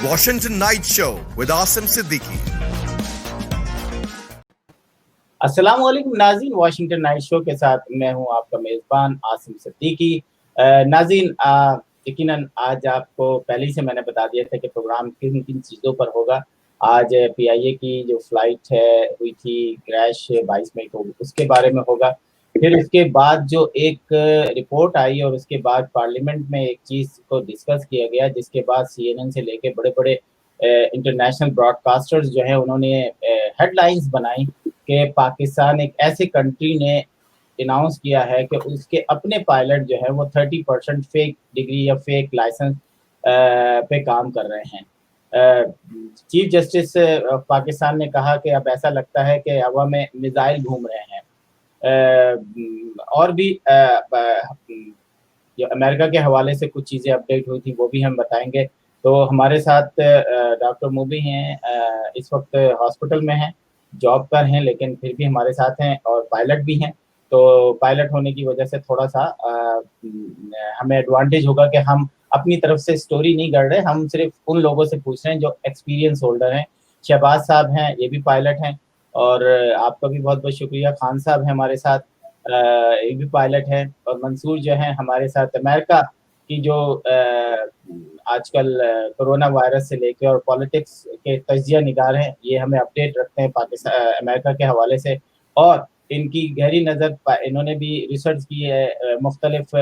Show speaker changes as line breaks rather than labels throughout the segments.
Washington Night Show with Asim Siddiqui.
अस्सलाम वालेकुम नाज़रीन, वाशिंगटन नाइट शो के साथ मैं हूं आपका मेज़बान आसिम सिद्दीकी। नाज़रीन, यकीनन आज आपको पहले ही से मैंने बता दिया था कि प्रोग्राम किन किन चीज़ों पर होगा। आज पीआईए की जो फ्लाइट है हुई थी क्रैश 22 मई को, उसके बारे में होगा। फिर उसके बाद जो एक रिपोर्ट आई और उसके बाद पार्लियामेंट में एक चीज़ को डिस्कस किया गया, जिसके बाद सीएनएन से लेके बड़े-बड़े इंटरनेशनल ब्रॉडकास्टर्स जो हैं उन्होंने हेडलाइंस बनाई कि पाकिस्तान एक ऐसे कंट्री ने अनाउंस किया है कि उसके अपने पायलट जो है वो 30% फेक डिग्री या फेक लाइसेंस पे काम कर रहे हैं। चीफ जस्टिस पाकिस्तान ने कहा कि अब ऐसा लगता है कि हवा में मिसाइल घूम रहे हैं। और भी जो अमेरिका के हवाले से कुछ चीज़ें अपडेट हुई थी वो भी हम बताएंगे। तो हमारे साथ डॉक्टर मूबी हैं, इस वक्त हॉस्पिटल में हैं, जॉब पर हैं, लेकिन फिर भी हमारे साथ हैं और पायलट भी हैं। तो पायलट होने की वजह से थोड़ा सा हमें एडवांटेज होगा कि हम अपनी तरफ से स्टोरी नहीं कर रहे, हम सिर्फ उन लोगों से पूछ रहे हैं जो एक्सपीरियंस होल्डर हैं। शहबाज साहब हैं, ये भी पायलट हैं, और आपका भी बहुत बहुत शुक्रिया। खान साहब हैं हमारे साथ, ये भी पायलट हैं, और मंसूर जो हैं हमारे साथ अमेरिका की जो आजकल कोरोना वायरस से लेके और पॉलिटिक्स के तजिया निगार हैं, ये हमें अपडेट रखते हैं पाकिस्तान अमेरिका के हवाले से। और इनकी गहरी नज़र, इन्होंने भी रिसर्च की है, मुख्तलिफ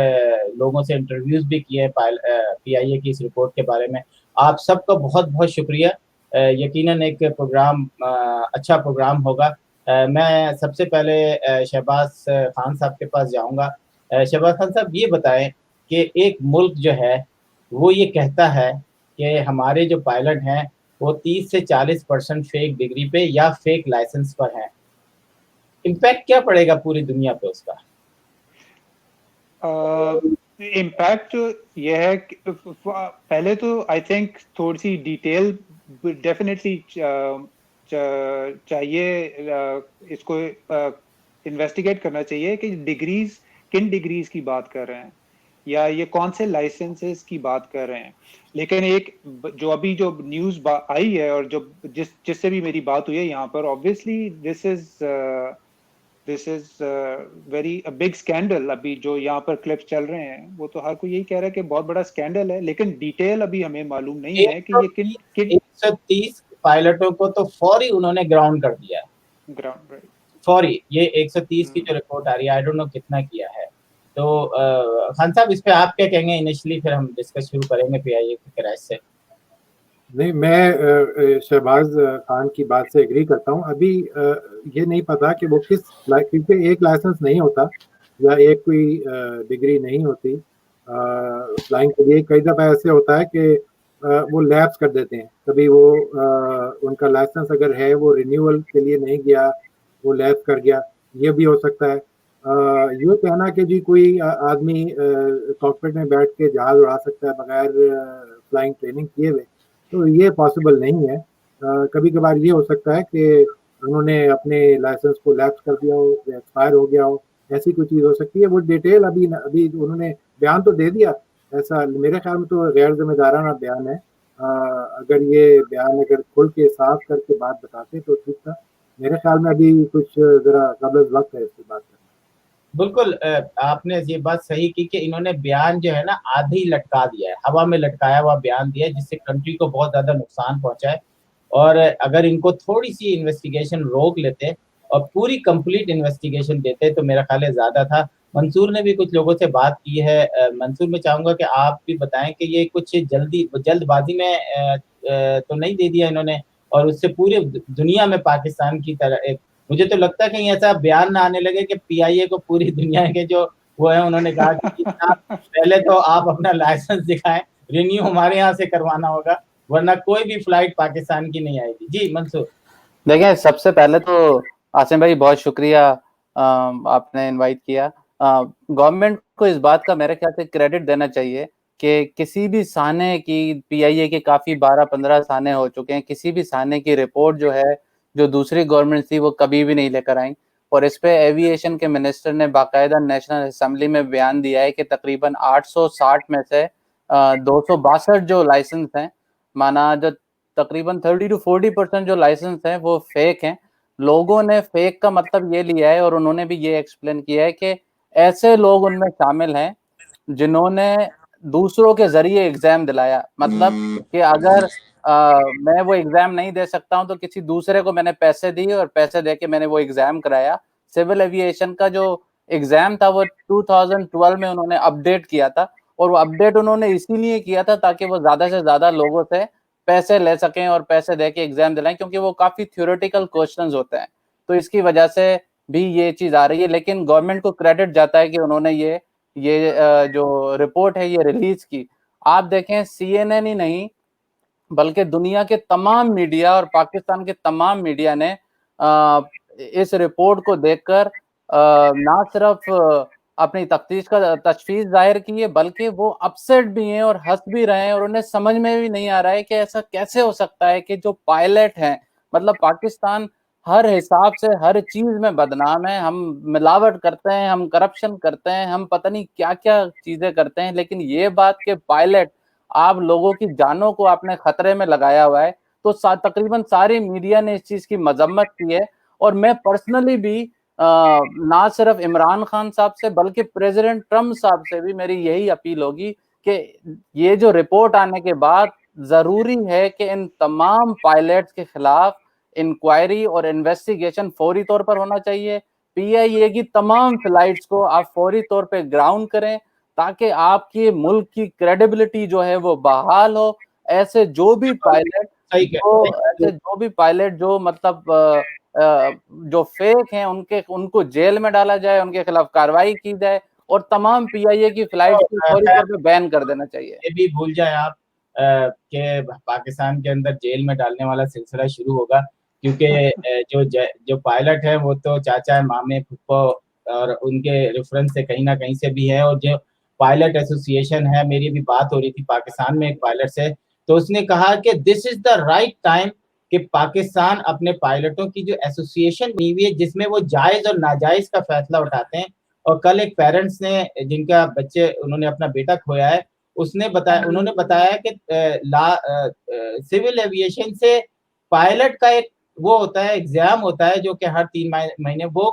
लोगों से इंटरव्यूज़ भी किए हैं पीआईए की इस रिपोर्ट के बारे में। आप सबका बहुत बहुत शुक्रिया। यकीनन एक प्रोग्राम अच्छा प्रोग्राम होगा। मैं सबसे पहले शहबाज खान साहब के पास जाऊंगा। शहबाज खान साहब, ये बताएं कि एक मुल्क जो है वो ये कहता है कि हमारे जो पायलट हैं वो 30 से 40% फेक डिग्री पे या फेक लाइसेंस पर हैं। इम्पैक्ट क्या पड़ेगा पूरी दुनिया पे उसका?
इम्पैक्ट ये है कि पहले तो आई थिंक थोड़ी सी डिटेल डेफिनेटली चाहिए, इसको इन्वेस्टिगेट करना चाहिए कि डिग्रीज, किन डिग्रीज की बात कर रहे हैं या ये कौन से लाइसेंसेस की बात कर रहे हैं। लेकिन एक जो अभी जो न्यूज़ आई है और जो जिससे भी मेरी बात हुई है यहाँ पर, obviously this is very big scandal. अभी जो यहाँ पर क्लिप्स चल रहे हैं वो तो हर कोई यही कह रहा है कि बहुत बड़ा स्कैंडल है, लेकिन डिटेल अभी हमें मालूम नहीं है कि ये किन
130 पायलटों को तो फौरी उन्होंने ग्राउंड कर दिया है।
ग्राउंड, राइट,
फौरी। ये 130 की जो रिपोर्ट आ रही है, आई डोंट नो कितना किया है। तो खान साहब, इस पे आप क्या कहेंगे इनिशियली, फिर हम डिस्कस शुरू करेंगे पीआईए के क्रैश से।
नहीं, मैं शहबाज खान की बात से एग्री करता हूँ। अभी ये नहीं पता कि वो किस, क्योंकि एक लाइसेंस नहीं होता या एक कोई डिग्री नहीं होती फ्लाइंग के लिए। कई दफ़ा ऐसे होता है कि वो लैप्स कर देते हैं। कभी वो उनका लाइसेंस अगर है वो रिन्यूअल के लिए नहीं गया, वो लैप्स कर गया, ये भी हो सकता है। ये कहना कि जी कोई आदमी कॉकपिट में बैठ के जहाज उड़ा सकता है बगैर फ्लाइंग ट्रेनिंग किए हुए, तो ये पॉसिबल नहीं है। कभी कभार ये हो सकता है कि उन्होंने अपने लाइसेंस को लैप्स कर दिया हो, एक्सपायर हो गया हो, ऐसी कोई चीज़ हो सकती है। वो डिटेल अभी उन्होंने बयान तो दे दिया, ऐसा मेरे ख्याल में तो गैर जिम्मेदाराना बयान है। अगर ये बयान अगर खुल के साफ करके बात बताते तो ठीक था। मेरे ख्याल में अभी कुछ ज़रा कबल वक्त है इसकी बात करना।
बिल्कुल, आपने ये बात सही की कि इन्होंने बयान जो है ना आधी लटका दिया है, हवा में लटकाया हुआ बयान दिया है, जिससे कंट्री को बहुत ज़्यादा नुकसान पहुंचा है। और अगर इनको थोड़ी सी इन्वेस्टिगेशन रोक लेते और पूरी कंप्लीट इन्वेस्टिगेशन देते तो मेरा ख्याल है ज़्यादा था। मंसूर ने भी कुछ लोगों से बात की है। मंसूर, मैं चाहूँगा कि आप भी बताएं कि ये कुछ जल्दबाजी में तो नहीं दे दिया इन्होंने, और उससे पूरी दुनिया में पाकिस्तान की तरह एक, मुझे तो लगता है कहीं ऐसा बयान ना आने लगे कि पीआईए को पूरी दुनिया के जो वो है उन्होंने कहा कि पहले तो आप अपना लाइसेंस दिखाएं, रिन्यू हमारे यहाँ से करवाना होगा, वरना कोई भी फ्लाइट पाकिस्तान की नहीं आएगी। जी मंसूर।
देखिए, सबसे पहले तो आसिम भाई बहुत शुक्रिया, आपने इनवाइट किया। गवर्नमेंट को इस बात का मेरे ख्याल से क्रेडिट देना चाहिए कि किसी भी साने की, पीआईए के काफी 12-15 साने हो चुके हैं, किसी भी साने की रिपोर्ट जो है जो दूसरी गवर्नमेंट थी वो कभी भी नहीं लेकर आई। और इस पे एविएशन के मिनिस्टर ने बाकायदा नेशनल असेंबली में बयान दिया है कि तकरीबन 860 में से 262 जो लाइसेंस हैं माना जो तकरीबन 30 to 40% जो लाइसेंस हैं वो फेक हैं। लोगों ने फेक का मतलब ये लिया है और उन्होंने भी ये एक्सप्लेन किया है कि ऐसे लोग उनमें शामिल हैं जिन्होंने दूसरों के जरिए एग्जाम दिलाया। मतलब कि अगर मैं वो एग्जाम नहीं दे सकता हूं तो किसी दूसरे को मैंने पैसे दिए और पैसे देके मैंने वो एग्जाम कराया। सिविल एविएशन का जो एग्जाम था वो 2012 में उन्होंने अपडेट किया था और वो अपडेट उन्होंने इसीलिए किया था ताकि वो ज्यादा से ज्यादा लोगों से पैसे ले सकें और पैसे देके एग्जाम दिलाएं, क्योंकि वो काफी थ्योरेटिकल क्वेश्चंस होते हैं। तो इसकी वजह से भी ये चीज आ रही है, लेकिन गवर्नमेंट को क्रेडिट जाता है कि उन्होंने ये जो रिपोर्ट है ये रिलीज की। आप देखें CNN ही नहीं बल्कि दुनिया के तमाम मीडिया और पाकिस्तान के तमाम मीडिया ने इस रिपोर्ट को देखकर ना सिर्फ अपनी तशवीश जाहिर की है बल्कि वो अपसेट भी हैं और हंस भी रहे हैं और उन्हें समझ में भी नहीं आ रहा है कि ऐसा कैसे हो सकता है कि जो पायलट हैं, मतलब पाकिस्तान हर हिसाब से हर चीज में बदनाम है। हम मिलावट करते हैं, हम करप्शन करते हैं, हम पता नहीं क्या क्या चीजें करते हैं, लेकिन ये बात के पायलट आप लोगों की जानों को आपने खतरे में लगाया हुआ है। तो तकरीबन सारी मीडिया ने इस चीज की मजम्मत की है और मैं पर्सनली भी ना सिर्फ इमरान खान साहब से बल्कि प्रेसिडेंट ट्रम्प साहब से भी मेरी यही अपील होगी कि ये जो रिपोर्ट आने के बाद जरूरी है कि इन तमाम पायलट्स के खिलाफ इंक्वायरी और इन्वेस्टिगेशन फौरी तौर पर होना चाहिए। PIA की तमाम फ्लाइट्स को आप फौरी तौर पे ग्राउंड करें ताकि आपके मुल्क की क्रेडिबिलिटी जो है वो बहाल हो। ऐसे जो भी पायलट जो मतलब जो फेक हैं उनको जेल में डाला जाए, उनके खिलाफ कार्रवाई की जाए और तमाम PIA की फ्लाइट को फौरी तौर पे बैन कर देना चाहिए।
ये भी भूल जाए आप कि पाकिस्तान के अंदर जेल में डालने वाला सिलसिला शुरू होगा, क्योंकि जो पायलट है वो तो चाचा मामे फुप्पो और उनके रेफरेंस से कहीं ना कहीं से भी है। और जो पायलट एसोसिएशन है, मेरी भी बात हो रही थी पाकिस्तान में एक पायलट से, तो उसने कहा कि this is the right time कि पाकिस्तान अपने पायलटों की जो एसोसिएशन बनी हुई है जिसमें वो जायज और नाजायज का फैसला उठाते हैं। और कल एक पेरेंट्स ने जिनका बच्चे उन्होंने अपना बेटा खोया है उन्होंने बताया कि सिविल एविएशन से पायलट का एक वो होता है, एग्जाम होता है जो कि हर 3 महीने वो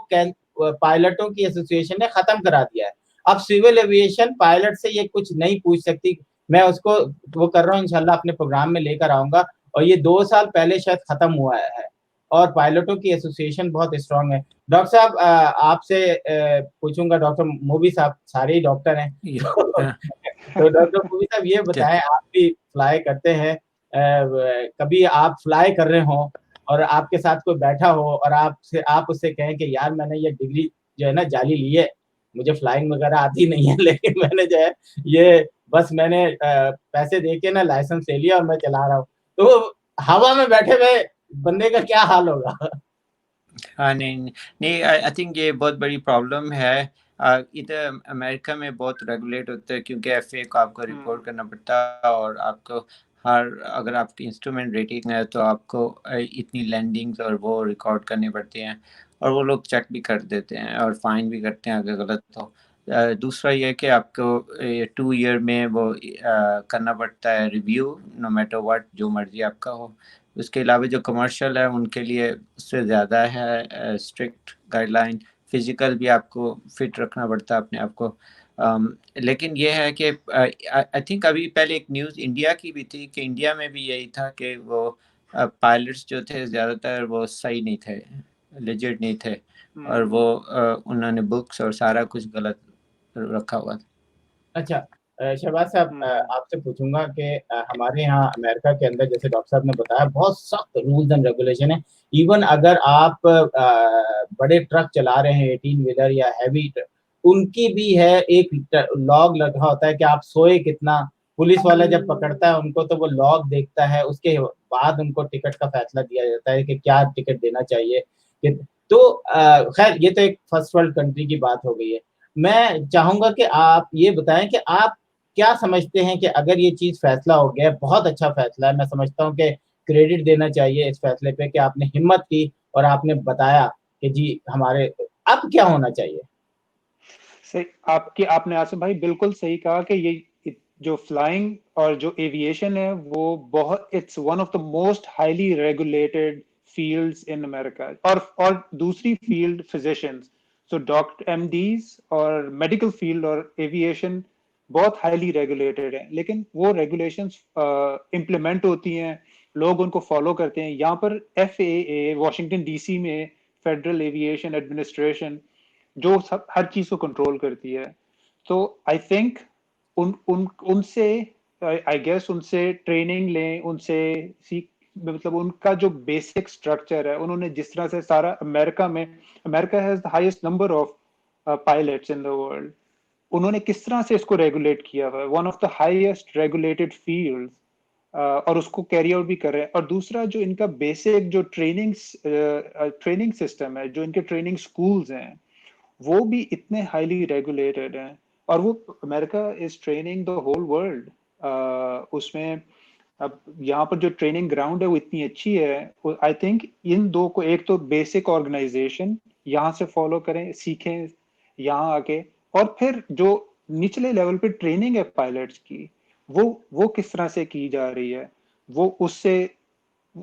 पायलटों की एसोसिएशन ने खत्म करा दिया है। अब सिविल एविएशन पायलट से ये कुछ नहीं पूछ सकती। मैं उसको वो कर रहा हूँ, इंशाल्लाह अपने प्रोग्राम में लेकर आऊंगा। और ये 2 साल पहले शायद खत्म हुआ है और पायलटों की एसोसिएशन बहुत स्ट्रांग है। डॉक्टर साहब आपसे पूछूंगा, डॉक्टर मूवी साहब सारे ही डॉक्टर हैं तो डॉक्टर मूवी साहब ये बताएं, आप भी फ्लाई करते हैं, कभी आप फ्लाई कर रहे हो और आपके साथ कोई बैठा हो और आप उससे कहें कि यार मैंने ये डिग्री जो है ना जाली ली है, मुझे फ्लाइंग वगैरह आती नहीं है लेकिन मैंने जो है ये बस मैंने पैसे दे के ना लाइसेंस ले लिया और मैं चला रहा हूँ, तो हवा में बैठे हुए बंदे का क्या हाल होगा?
हाँ, नहीं, आई थिंक ये बहुत बड़ी प्रॉब्लम है। इधर अमेरिका में बहुत रेगुलेट होता है क्योंकि FAA को आपको रिपोर्ट करना पड़ता है और आपको अगर आपकी इंस्ट्रूमेंट रेटिंग है तो आपको इतनी लैंडिंग्स और वो रिकॉर्ड करनी पड़ती हैं और वो लोग चेक भी कर देते हैं और फाइन भी करते हैं अगर गलत हो। दूसरा ये है कि आपको 2 ईयर में वो करना पड़ता है रिव्यू, नो मैटर व्हाट, जो मर्जी आपका हो। उसके अलावा जो कमर्शियल है उनके लिए उससे ज़्यादा है स्ट्रिक्ट गाइडलाइन। फिजिकल भी आपको फिट रखना पड़ता है अपने आप को। लेकिन ये है कि आई थिंक अभी पहले एक न्यूज़ इंडिया की भी थी कि इंडिया में भी यही था कि वो पायलट्स जो थे ज़्यादातर वो सही नहीं थे, लेजिट नहीं थे और वो उन्होंने बुक्स और सारा कुछ गलत रखा हुआ था।
अच्छा शहबाज साहब, आपसे पूछूंगा कि हमारे यहाँ अमेरिका के अंदर जैसे डॉक्टर साहब ने बताया बहुत सख्त रूल्स एंड रेगुलेशन है। इवन अगर आप बड़े ट्रक चला रहे हैं 18 व्हीलर या हैवी, उनकी भी है एक लॉग लगा होता है कि आप सोए कितना। पुलिस वाला जब पकड़ता है उनको तो वो लॉग देखता है, उसके बाद उनको टिकट का फैसला दिया जाता है कि क्या टिकट देना चाहिए। तो खैर ये तो एक फर्स्ट वर्ल्ड कंट्री की बात हो गई है। मैं चाहूंगा कि आप ये बताएं कि आप क्या समझते हैं कि अगर ये चीज फैसला हो गया, बहुत अच्छा फैसला है, मैं समझता हूँ कि क्रेडिट देना चाहिए इस फैसले पे कि आपने हिम्मत की और आपने बताया कि जी हमारे अब क्या होना चाहिए।
सही आपने आसिफ भाई बिल्कुल सही कहा कि ये जो फ्लाइंग और जो एविएशन है वो बहुत, it's one of the most highly regulated fields in America. और दूसरी field physicians, so doctor MDs और मेडिकल फील्ड और एविएशन बहुत हाईली रेगुलेटेड है, लेकिन वो रेगुलेशंस इम्प्लीमेंट होती हैं, लोग उनको फॉलो करते हैं। यहाँ पर FAA वाशिंगटन DC में फेडरल एविएशन एडमिनिस्ट्रेशन जो सब हर चीज को कंट्रोल करती है। तो आई थिंक उनसे आई गेस उनसे ट्रेनिंग लें, उनसे सीख, मतलब उनका जो बेसिक स्ट्रक्चर है, उन्होंने जिस तरह से सारा America has the highest number of pilots in the world, उन्होंने किस तरह से इसको रेगुलेट किया हुआ है, one of the highest regulated field, और उसको कैरी आउट भी कर रहे हैं। और दूसरा जो इनका बेसिक जो ट्रेनिंग सिस्टम है, जो इनके ट्रेनिंग स्कूल्स हैं, वो भी इतने हाईली रेगुलेटेड हैं, और वो America is training the whole world उसमें। अब यहाँ पर जो ट्रेनिंग ग्राउंड है वो इतनी अच्छी है, आई थिंक इन दो को, एक तो बेसिक ऑर्गेनाइजेशन यहाँ से फॉलो करें, सीखें यहाँ आके, और फिर जो निचले लेवल पे ट्रेनिंग है पायलट्स की, वो किस तरह से की जा रही है, वो उससे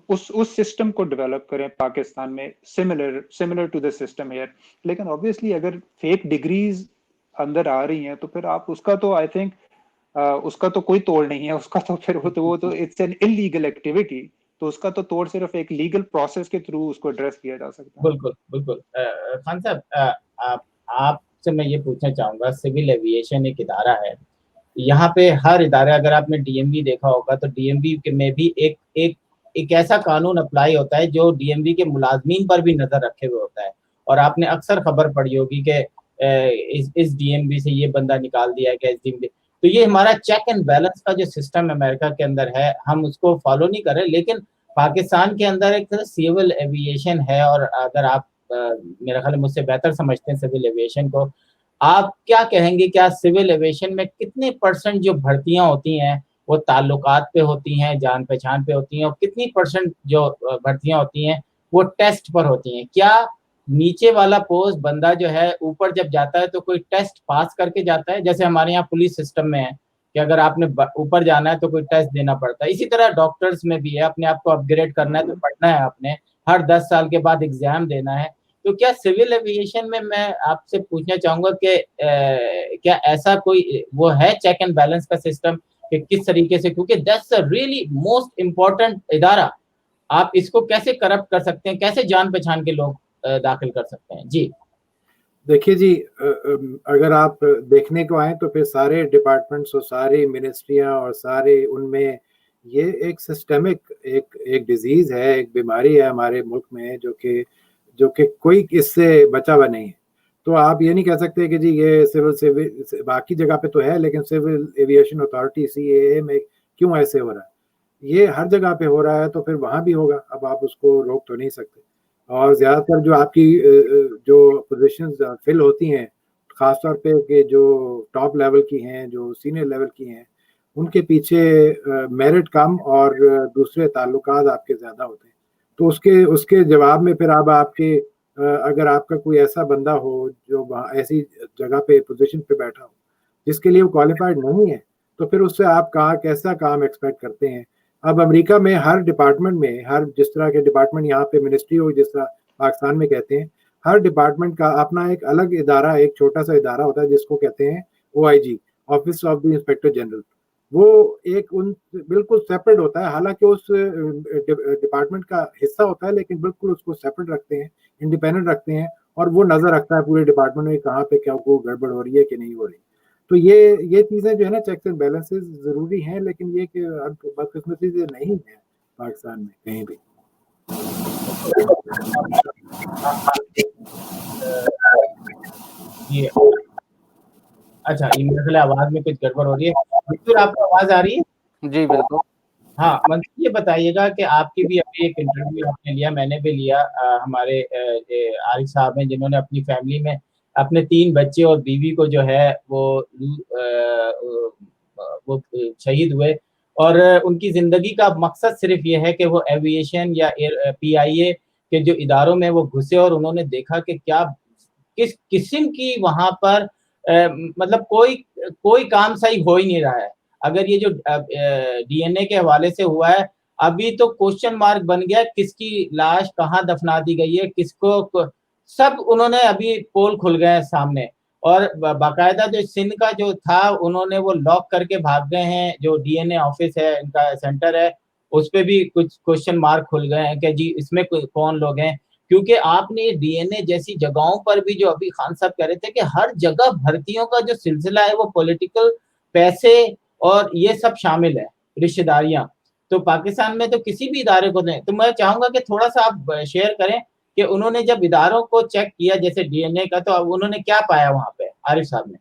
उस सिस्टम को डेवलप करें पाकिस्तान में, similar to the system here. लेकिन ऑब्वियसली अगर फेक डिग्रीज अंदर आ रही हैं तो फिर आप उसका तो आई थिंक उसका तो कोई तोड़ नहीं है, उसका तो फिर वो तो इट्स एन इलीगल एक्टिविटी, तो उसका तो तोड़ सिर्फ एक लीगल प्रोसेस के थ्रू उसको एड्रेस किया जा सकता है।
बिल्कुल बिल्कुल। खान साहब, आपसे मैं ये पूछना चाहूंगा, सिविल एविएशन एक इदारा है, यहाँ पे हर इदारे, अगर आपने DMV देखा होगा तो DMV में भी एक ऐसा कानून अप्लाई होता है जो DMV के मुलाजमीन पर भी नजर रखे हुए होता है। और आपने अक्सर खबर पढ़ी होगी कि इस DMV से ये बंदा निकाल दिया गया, इस DMV। तो ये हमारा चेक एंड बैलेंस का जो सिस्टम अमेरिका के अंदर है, हम उसको फॉलो नहीं कर रहे। लेकिन पाकिस्तान के अंदर एक तरह सिविल एविएशन है, और अगर आप मेरा ख्याल मुझसे बेहतर समझते हैं सिविल एविएशन को, आप क्या कहेंगे, क्या सिविल एविएशन में कितने % जो भर्तियां होती हैं वो ताल्लुकात पे होती हैं, जान पहचान पे होती हैं, और कितनी % जो भर्तियां होती हैं वो टेस्ट पर होती हैं? क्या नीचे वाला पोस्ट बंदा जो है ऊपर जब जाता है तो कोई टेस्ट पास करके जाता है, जैसे हमारे यहाँ पुलिस सिस्टम में है कि अगर आपने ऊपर जाना है तो कोई टेस्ट देना पड़ता है, इसी तरह डॉक्टर्स में भी है, अपने आप को अपग्रेड करना है तो पढ़ना है आपने, हर 10 साल के बाद एग्जाम देना है। तो क्या सिविल एविएशन में मैं आपसे पूछना चाहूंगा कि क्या ऐसा कोई वो है चेक एंड बैलेंस का सिस्टम कि किस तरीके से, क्योंकि that's a really most important इदारा, आप इसको कैसे करप्ट कर सकते हैं, कैसे जान पहचान के लोग दाखिल कर सकते हैं? जी
देखिए जी, अगर आप देखने को आए तो फिर सारे डिपार्टमेंट्स और सारी मिनिस्ट्रियां और सारे उनमें ये एक सिस्टेमिक एक डिजीज है, एक बीमारी है हमारे मुल्क में जो कि कोई इससे बचा हुआ नहीं है। तो आप ये नहीं कह सकते कि जी ये सिविल बाकी जगह पे तो है, लेकिन सिविल एविएशन अथॉरिटी CAA में क्यों ऐसे हो रहा है? ये हर जगह पे हो रहा है तो फिर वहाँ भी होगा, अब आप उसको रोक तो नहीं सकते। और ज़्यादातर जो आपकी जो पोजीशंस फिल होती हैं, ख़ासतौर पे कि जो टॉप लेवल की हैं, जो सीनियर लेवल की हैं, उनके पीछे मेरिट कम और दूसरे ताल्लुकात आपके ज़्यादा होते हैं। तो उसके जवाब में फिर अब आपके अगर आपका कोई ऐसा बंदा हो जो वहाँ ऐसी जगह पे पोजीशन पे बैठा हो जिसके लिए वो क्वालिफाइड नहीं है, तो फिर उससे आप कैसा काम एक्सपेक्ट करते हैं? अब अमेरिका में हर डिपार्टमेंट में, हर जिस तरह के डिपार्टमेंट यहाँ पे मिनिस्ट्री हो, जिस तरह पाकिस्तान में कहते हैं, हर डिपार्टमेंट का अपना एक अलग इदारा, एक छोटा सा इदारा होता है जिसको कहते हैं OIG, office of the inspector general. वो एक उन बिल्कुल सेपरेट होता है, हालांकि उस डिपार्टमेंट का हिस्सा होता है, लेकिन बिल्कुल उसको सेपरेट रखते हैं, इंडिपेंडेंट रखते हैं, और वो नजर रखता है पूरे डिपार्टमेंट में कहाँ पे क्या को गड़बड़ हो रही है कि नहीं हो रही। तो ये चीजें जो है ना, चेक्स एंड बैलेंसेस जरूरी हैं, लेकिन ये कि बदकिस्मती से नहीं है पाकिस्तान में कहीं भी।
ये अच्छा, मेरे आवाज में कुछ गड़बड़ हो रही है। मंसूर, आपको आवाज आ रही है?
जी बिल्कुल।
हाँ मंसूर, ये बताइएगा कि आपकी भी अभी एक इंटरव्यू आपने लिया, मैंने भी लिया, हमारे आरिफ साहब हैं जिन्होंने अपनी फैमिली में अपने 3 बच्चे और बीवी को जो है वो शहीद हुए, और उनकी जिंदगी का मकसद सिर्फ ये है कि वो एविएशन या PIA के जो इदारों में वो घुसे, और उन्होंने देखा कि क्या किस किस्म की वहां पर मतलब कोई काम सही हो ही नहीं रहा है। अगर ये जो डीएनए के हवाले से हुआ है, अभी तो क्वेश्चन मार्क बन गया किसकी लाश कहाँ दफना दी गई है, किसको, सब उन्होंने अभी पोल खुल गए हैं सामने। और बाकायदा जो सिंध का जो था उन्होंने वो लॉक करके भाग गए हैं, जो डीएनए ऑफिस है इनका सेंटर है उस पे भी कुछ क्वेश्चन मार्क खुल गए हैं कि जी इसमें कौन लोग हैं। क्योंकि आपने डीएनए जैसी जगहों पर भी, जो अभी खान साहब कह रहे थे कि हर जगह भर्तियों का जो सिलसिला है वो पॉलिटिकल पैसे और ये सब शामिल है, रिश्तेदारियां। तो पाकिस्तान में तो किसी भी इदारे को दें, तो मैं चाहूंगा कि थोड़ा सा आप शेयर करें कि उन्होंने जब इदारों को चेक किया जैसे डीएनए का, तो अब उन्होंने क्या पाया वहां पे आरिफ साहब ने?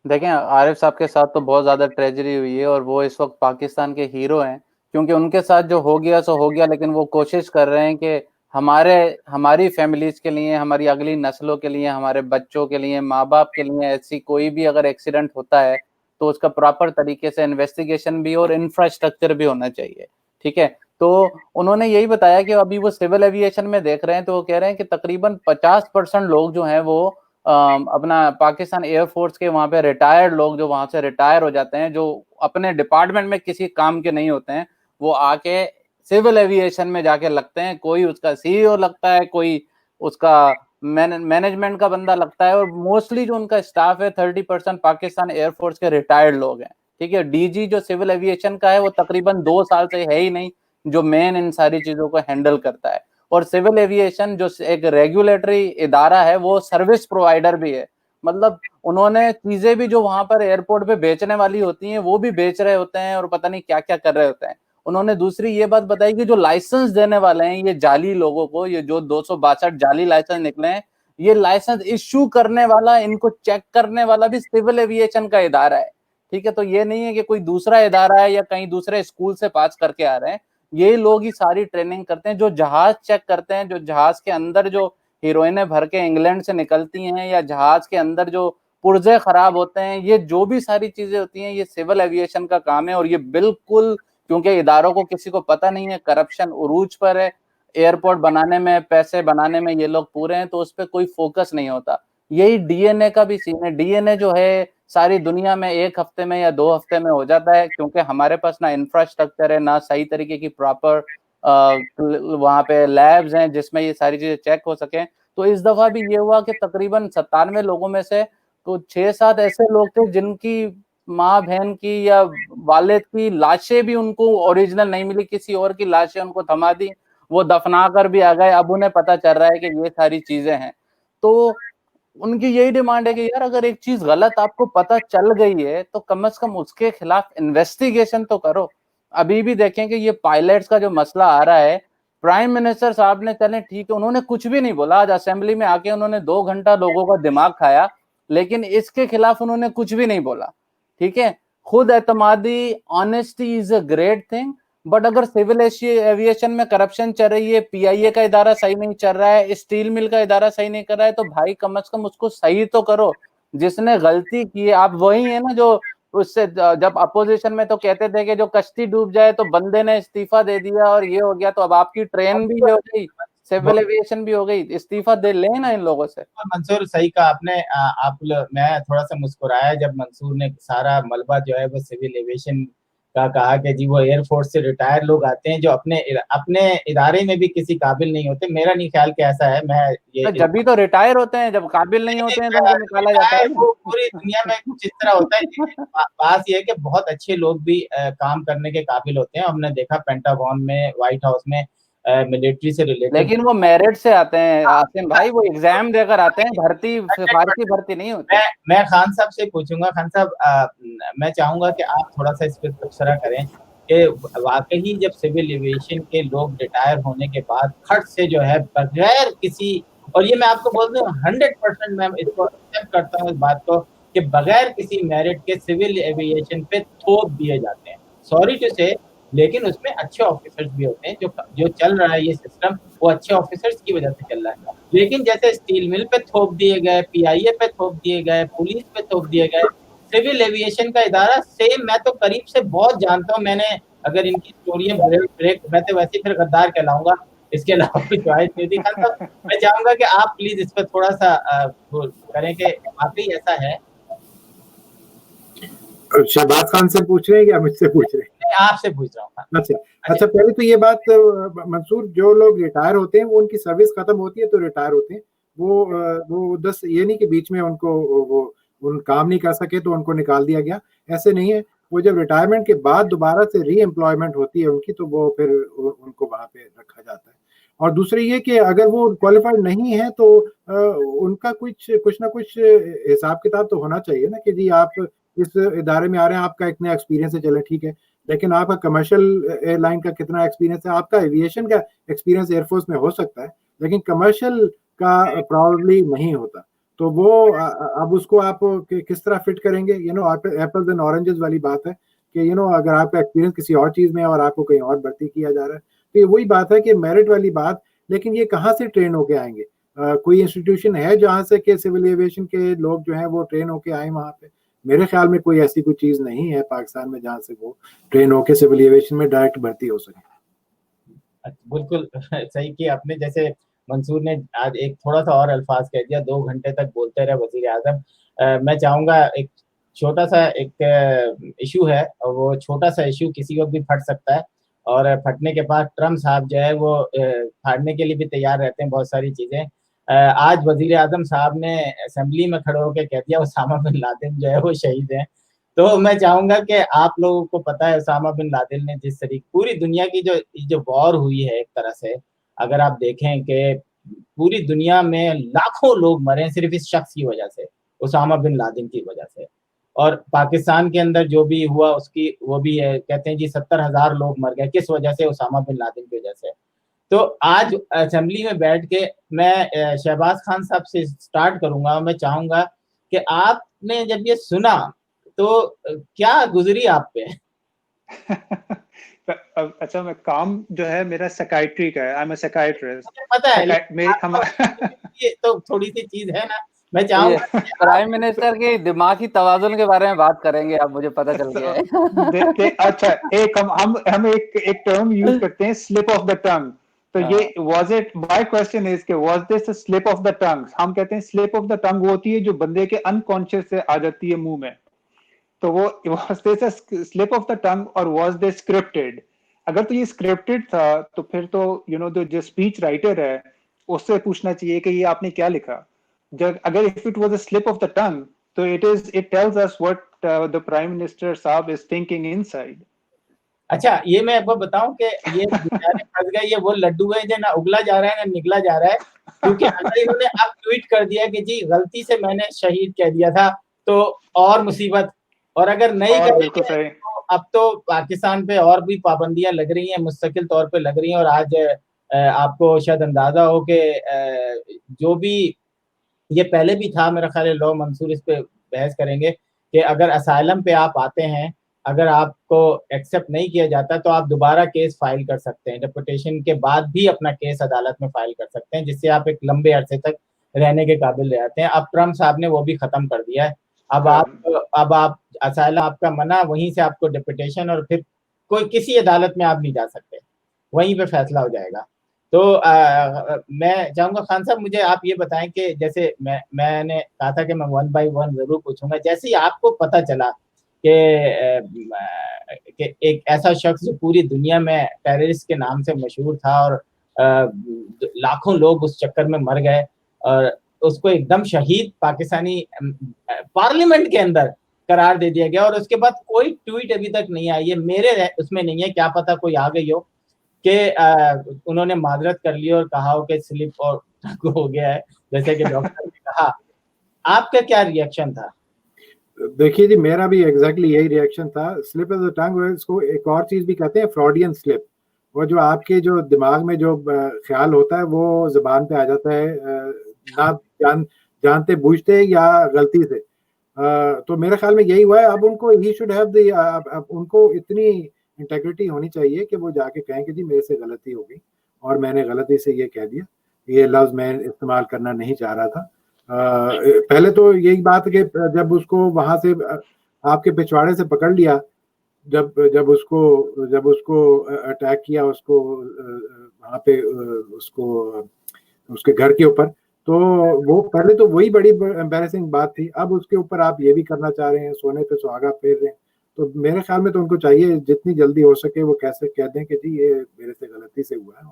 देखें, आरिफ साहब के साथ तो बहुत ज्यादा ट्रेजेडी हुई है और वो इस वक्त पाकिस्तान के हीरो हैं, क्योंकि उनके साथ जो हो गया सो हो गया, लेकिन वो कोशिश कर रहे हैं कि हमारी फैमिलीज के लिए, हमारी अगली नस्लों के लिए, हमारे बच्चों के लिए, माँ बाप के लिए ऐसी कोई भी अगर एक्सीडेंट होता है तो उसका प्रॉपर तरीके से इन्वेस्टिगेशन भी और इंफ्रास्ट्रक्चर भी होना चाहिए। ठीक है, तो उन्होंने यही बताया कि अभी वो सिविल एविएशन में देख रहे हैं, तो वो कह रहे हैं कि तकरीबन 50% लोग जो हैं वो अपना पाकिस्तान एयरफोर्स के वहां पे रिटायर्ड लोग, जो वहां से रिटायर हो जाते हैं, जो अपने डिपार्टमेंट में किसी काम के नहीं होते हैं, वो आके सिविल एविएशन में जाके लगते हैं। कोई उसका सीईओ लगता है, कोई उसका मैनेजमेंट का बंदा लगता है, और मोस्टली जो उनका स्टाफ है 30% पाकिस्तान एयरफोर्स के रिटायर्ड लोग हैं। ठीक है, डीजी जो सिविल एविएशन का है वो तकरीबन 2 साल से है ही नहीं, जो मेन इन सारी चीजों को हैंडल करता है। और सिविल एविएशन जो एक रेगुलेटरी इदारा है वो सर्विस प्रोवाइडर भी है। मतलब उन्होंने चीजें भी जो वहां पर एयरपोर्ट पे बेचने वाली होती हैं वो भी बेच रहे होते हैं और पता नहीं क्या क्या कर रहे होते हैं। उन्होंने दूसरी ये बात बताई कि जो लाइसेंस देने वाले हैं ये जाली लोगों को, ये जो 262 जाली लाइसेंस निकले हैं, ये लाइसेंस इश्यू करने वाला, इनको चेक करने वाला भी सिविल एविएशन का इदारा है। ठीक है, तो ये नहीं है कि कोई दूसरा इदारा है या कहीं दूसरे स्कूल से पास करके आ रहे हैं, ये लोग ही सारी ट्रेनिंग करते हैं। जो जहाज चेक करते हैं, जो जहाज के अंदर जो हीरोइनें भर के इंग्लैंड से निकलती हैं, या जहाज के अंदर जो पुर्जे खराब होते हैं, ये जो भी सारी चीजें होती हैं ये सिविल एविएशन का काम है। और ये बिल्कुल, क्योंकि इदारों को किसी को पता नहीं है, करप्शन उरूज पर है, एयरपोर्ट बनाने में, पैसे बनाने में ये लोग पूरे हैं, तो उस पर कोई फोकस नहीं होता। यही डीएनए का भी सीन है। डीएनए जो है सारी दुनिया में 1 हफ्ते में या 2 हफ्ते में हो जाता है, क्योंकि हमारे पास ना इंफ्रास्ट्रक्चर है, ना सही तरीके की प्रॉपर वहां पे लैब्स हैं जिसमें ये सारी चीजें चेक हो सके। तो इस दफा भी ये हुआ कि तकरीबन 97 लोगों में से तो 6-7 ऐसे लोग थे जिनकी माँ बहन की या वालिद की लाशें भी उनको ओरिजिनल नहीं मिली, किसी और की लाशें उनको थमा दी, वो दफना कर भी आ गए। अब उन्हें पता चल रहा है कि ये सारी चीजें हैं। तो उनकी यही डिमांड है कि यार अगर एक चीज गलत आपको पता चल गई है तो कम से कम उसके खिलाफ इन्वेस्टिगेशन तो करो। अभी भी देखें कि ये पायलट्स का जो मसला आ रहा है, प्राइम मिनिस्टर साहब ने, चले ठीक है, उन्होंने कुछ भी नहीं बोला, आज असेंबली में आके उन्होंने 2 घंटा लोगों का दिमाग खाया, लेकिन इसके खिलाफ उन्होंने कुछ भी नहीं बोला। ठीक है, खुद एतमादी, honesty is a great thing, but अगर सिविल एविएशन में करप्शन चल रही है, पीआईए का इदारा सही नहीं चल रहा है, स्टील मिल का इदारा सही नहीं कर रहा है, तो भाई कम से कम उसको सही तो करो। जिसने गलती की है, आप वही है ना जो उससे जब अपोजिशन में तो कहते थे कि जो कश्ती डूब जाए तो बंदे ने इस्तीफा दे दिया और ये हो गया, तो अब आपकी ट्रेन भी हो गई, सिविल एविएशन भी हो गई, इस्तीफा दे लेना इन लोगों से।
मंसूर सही कहा आपने। मैं थोड़ा सा मुस्कुराया जब मंसूर ने सारा मलबा जो है वो सिविल एविएशन का कहा कि जी वो एयरफोर्स से रिटायर लोग आते हैं जो अपने इदारे में भी किसी काबिल नहीं होते। मेरा नहीं ख्याल कि ऐसा है। मैं ये
जब भी तो रिटायर होते हैं, जब काबिल नहीं होते हैं तो उनको निकाला जाता है।
वो पूरी दुनिया में कुछ इस तरह होता है। बात ये है कि बहुत अच्छे लोग भी काम करने के काबिल होते हैं। हमने देखा पेंटागन में, व्हाइट हाउस में, मिलिट्री से रिलेटेड,
लेकिन वो मेरिट से आते हैं आसिम भाई, वो एग्जाम देकर आते हैं, भर्ती सिफारिशी भर्ती नहीं होती।
मैं खान साहब से पूछूंगा। खान साहब, मैं चाहूंगा कि आप थोड़ा सा इस पर तबसरा करें कि वाकई जब सिविल एविएशन के लोग रिटायर होने के बाद खट से जो है बगैर किसी, और ये मैं आपको बोल दूं 100% मैं इसको एक्सेप्ट करता हूँ इस बात को, कि बगैर किसी मेरिट के सिविल एविएशन पे थोप दिए जाते हैं। सॉरी टू से, लेकिन उसमें अच्छे ऑफिसर्स भी होते हैं। जो चल रहा है ये सिस्टम, वो अच्छे ऑफिसर्स की वजह से चल रहा है। लेकिन जैसे स्टील मिल पे थोप दिए गए, पीआईए पे थोप दिए गए, पुलिस पे थोप दिए गए, सिविल एविएशन का इदारा सेम, मैं तो करीब से बहुत जानता हूँ। मैंने अगर इनकी स्टोरी ब्रेक, मैं तो वैसे फिर गद्दार कहलाऊंगा, इसके अलावा कोई चॉइस नहीं थी। खान साहब, मैं चाहूंगा कि आप प्लीज इस पर थोड़ा सा करें कि वाकई ऐसा है।
शहबाज खान से पूछ रहे हैं या मुझसे पूछ रहे हैं?
मैं आपसे पूछ रहा हूँ।
अच्छा, पहले तो ये बात मंसूर, जो लोग रिटायर होते हैं वो उनकी सर्विस खत्म होती है तो रिटायर होते हैं। वो 10 ये नहीं कि बीच में उनको वो उन काम नहीं कर सके तो उनको निकाल दिया गया, ऐसे नहीं है। वो जब रिटायरमेंट के बाद दोबारा से री एम्प्लॉयमेंट होती है उनकी, तो वो फिर उनको वहां पे रखा जाता है। और दूसरी ये कि अगर वो क्वालिफाइड नहीं है तो उनका कुछ ना कुछ हिसाब किताब तो होना चाहिए ना, कि जी आप इस इदारे में आ रहे हैं, आपका इतना एक्सपीरियंस है, चले ठीक है, लेकिन आपका कमर्शियल एयरलाइन का कितना एक्सपीरियंस है, आपका एविएशन का एक्सपीरियंस एयरफोर्स में हो सकता है लेकिन कमर्शियल का प्रॉब्ली नहीं होता। तो वो अब उसको आप किस तरह फिट करेंगे, एप्पल्स एंड ऑरेंजेस वाली बात है कि अगर आपका एक्सपीरियंस किसी और चीज में है और आपको कहीं और भर्ती किया जा रहा है, तो ये वही बात है कि मेरिट वाली बात। लेकिन ये कहाँ से ट्रेन होके आएंगे? कोई इंस्टीट्यूशन है जहाँ से कि सिविल एविएशन के लोग जो हैं वो ट्रेन होके आए वहाँ पे? मेरे ख्याल में कोई ऐसी कोई चीज नहीं है पाकिस्तान में जहाँ से वो ट्रेन होके सिविल एविएशन में डायरेक्ट भर्ती हो सके।
बिल्कुल सही किया आपने। जैसे मंसूर ने आज एक थोड़ा सा और अल्फाज कह दिया, 2 घंटे तक बोलते रहे वजीर आजम। मैं चाहूंगा एक छोटा सा एक इशू है, और वो छोटा सा इशू किसी को भी फट सकता है, और फटने के बाद ट्रम्प साहब जो है वो फाड़ने के लिए भी तैयार रहते हैं बहुत सारी चीजें। आज वजीर आजम साहब ने असेंबली में खड़े होकर कह दिया उसामा बिन लादेन जो है वो शहीद है। तो मैं चाहूंगा कि आप लोगों को पता है उसामा बिन लादेन ने जिस तरीके पूरी दुनिया की जो वॉर हुई है, एक तरह से अगर आप देखें कि पूरी दुनिया में लाखों लोग मरे सिर्फ इस शख्स की वजह से, उसामा बिन लादेन की वजह से। और पाकिस्तान के अंदर जो भी हुआ उसकी वो भी है, कहते हैं जी 70,000 लोग मर गए किस वजह से, उसामा बिन लादेन की वजह से। तो आज असेंबली में बैठ के मैं शहबाज खान साहब से स्टार्ट करूंगा। मैं चाहूंगा कि आपने जब ये सुना तो क्या गुजरी आप पे?
अच्छा, मैं काम जो है मेरा साइकियाट्री का है, आई एम अ साइकियाट्रिस्ट।
पता है ये तो थोड़ी सी चीज है ना। मैं चाहूंगा
प्राइम मिनिस्टर के दिमागी तवाजुन के बारे में बात करेंगे, अब मुझे पता चल गया है।
अच्छा, हम एक टर्म यूज करते हैं, स्लिप ऑफ द टंग। तो ये was it, my question is कि was this slip of the tongue? हम कहते हैं स्लिप ऑफ द टंग वो होती है जो बंदे के अनकॉन्शियस से आ जाती है मुंह में। तो वो was this slip of the टंग और वाज दिस स्क्रिप्टेड? अगर तो ये स्क्रिप्टेड था तो फिर तो जो स्पीच राइटर है उससे पूछना चाहिए कि ये आपने क्या लिखा। जब अगर if it was a slip of the tongue तो it tells us what the prime minister साहब इज थिंकिंग इनसाइड।
अच्छा, ये मैं आपको बताऊं कि ये बेचारे फंस गए, ये वो लड्डू है जो ना उगला जा रहा है ना निकला जा रहा है। क्योंकि अगर इन्होंने अब ट्वीट कर दिया कि जी गलती से मैंने शहीद कह दिया था तो और मुसीबत, और अगर नहीं करेंगे तो अब तो पाकिस्तान पे और भी पाबंदियां लग रही हैं, मुस्तकिल तौर पे लग रही हैं। और आज आपको शायद अंदाजा हो कि जो भी ये पहले भी था, मेरा ख्याल है लॉ मंसूर इस पे बहस करेंगे कि अगर असाइलम पे आप आते हैं, अगर आपको एक्सेप्ट नहीं किया जाता तो आप दोबारा केस फाइल कर सकते हैं, डिपोर्टेशन के बाद भी अपना केस अदालत में फाइल कर सकते हैं, जिससे आप एक लंबे अरसे तक रहने के काबिल रहते हैं। अब ट्रम्प साहब ने वो भी खत्म कर दिया है। अब आप असाइलम आपका मना, वहीं से आपको डिपोर्टेशन, और फिर कोई किसी अदालत में आप नहीं जा सकते, वहीं पे फैसला हो जाएगा। तो मैं चाहूंगा खान साहब मुझे आप ये बताएं कि जैसे मैंने कहा था कि मैं 1 बाय 1 जरूर पूछूंगा। जैसे ही आपको पता चला कि एक ऐसा शख्स जो पूरी दुनिया में टेररिस्ट के नाम से मशहूर था और लाखों लोग उस चक्कर में मर गए, और उसको एकदम शहीद पाकिस्तानी पार्लियामेंट के अंदर करार दे दिया गया, और उसके बाद कोई ट्वीट अभी तक नहीं आई है, मेरे उसमें नहीं है, क्या पता कोई आ गई हो कि उन्होंने माजरत कर ली और कहा हो कि स्लिप और हो गया है, जैसे कि डॉक्टर ने कहा। आपका क्या रिएक्शन था?
देखिए जी, मेरा भी एग्जैक्टली यही रिएक्शन था। स्लिप ऑफ द टंग, इसको एक और चीज भी कहते हैं, फ्रॉडियन स्लिप। वो जो आपके जो दिमाग में जो ख्याल होता है वो जुबान पे आ जाता है, ना जानते बूझते या गलती से। तो मेरे ख्याल में यही हुआ है। अब उनको ही शुड हैव द, उनको इतनी इंटेग्रिटी होनी चाहिए कि वो जाके कहें कि जी मेरे से गलती हो गई और मैंने गलती से ये कह दिया, ये लफ्ज मैं इस्तेमाल करना नहीं चाह रहा था। पहले तो यही बात है कि जब उसको वहां से आपके पिछवाड़े से पकड़ लिया, जब उसको अटैक किया, उसको वहां पे उसको उसके घर के ऊपर, तो वो पहले तो वही बड़ी एम्बैरेसिंग बात थी, अब उसके ऊपर आप ये भी करना चाह रहे हैं, सोने पे सुहागा फेर रहे हैं। तो मेरे ख्याल में तो उनको चाहिए जितनी जल्दी हो सके वो कैसे कह दें कि जी ये मेरे से गलती से हुआ है,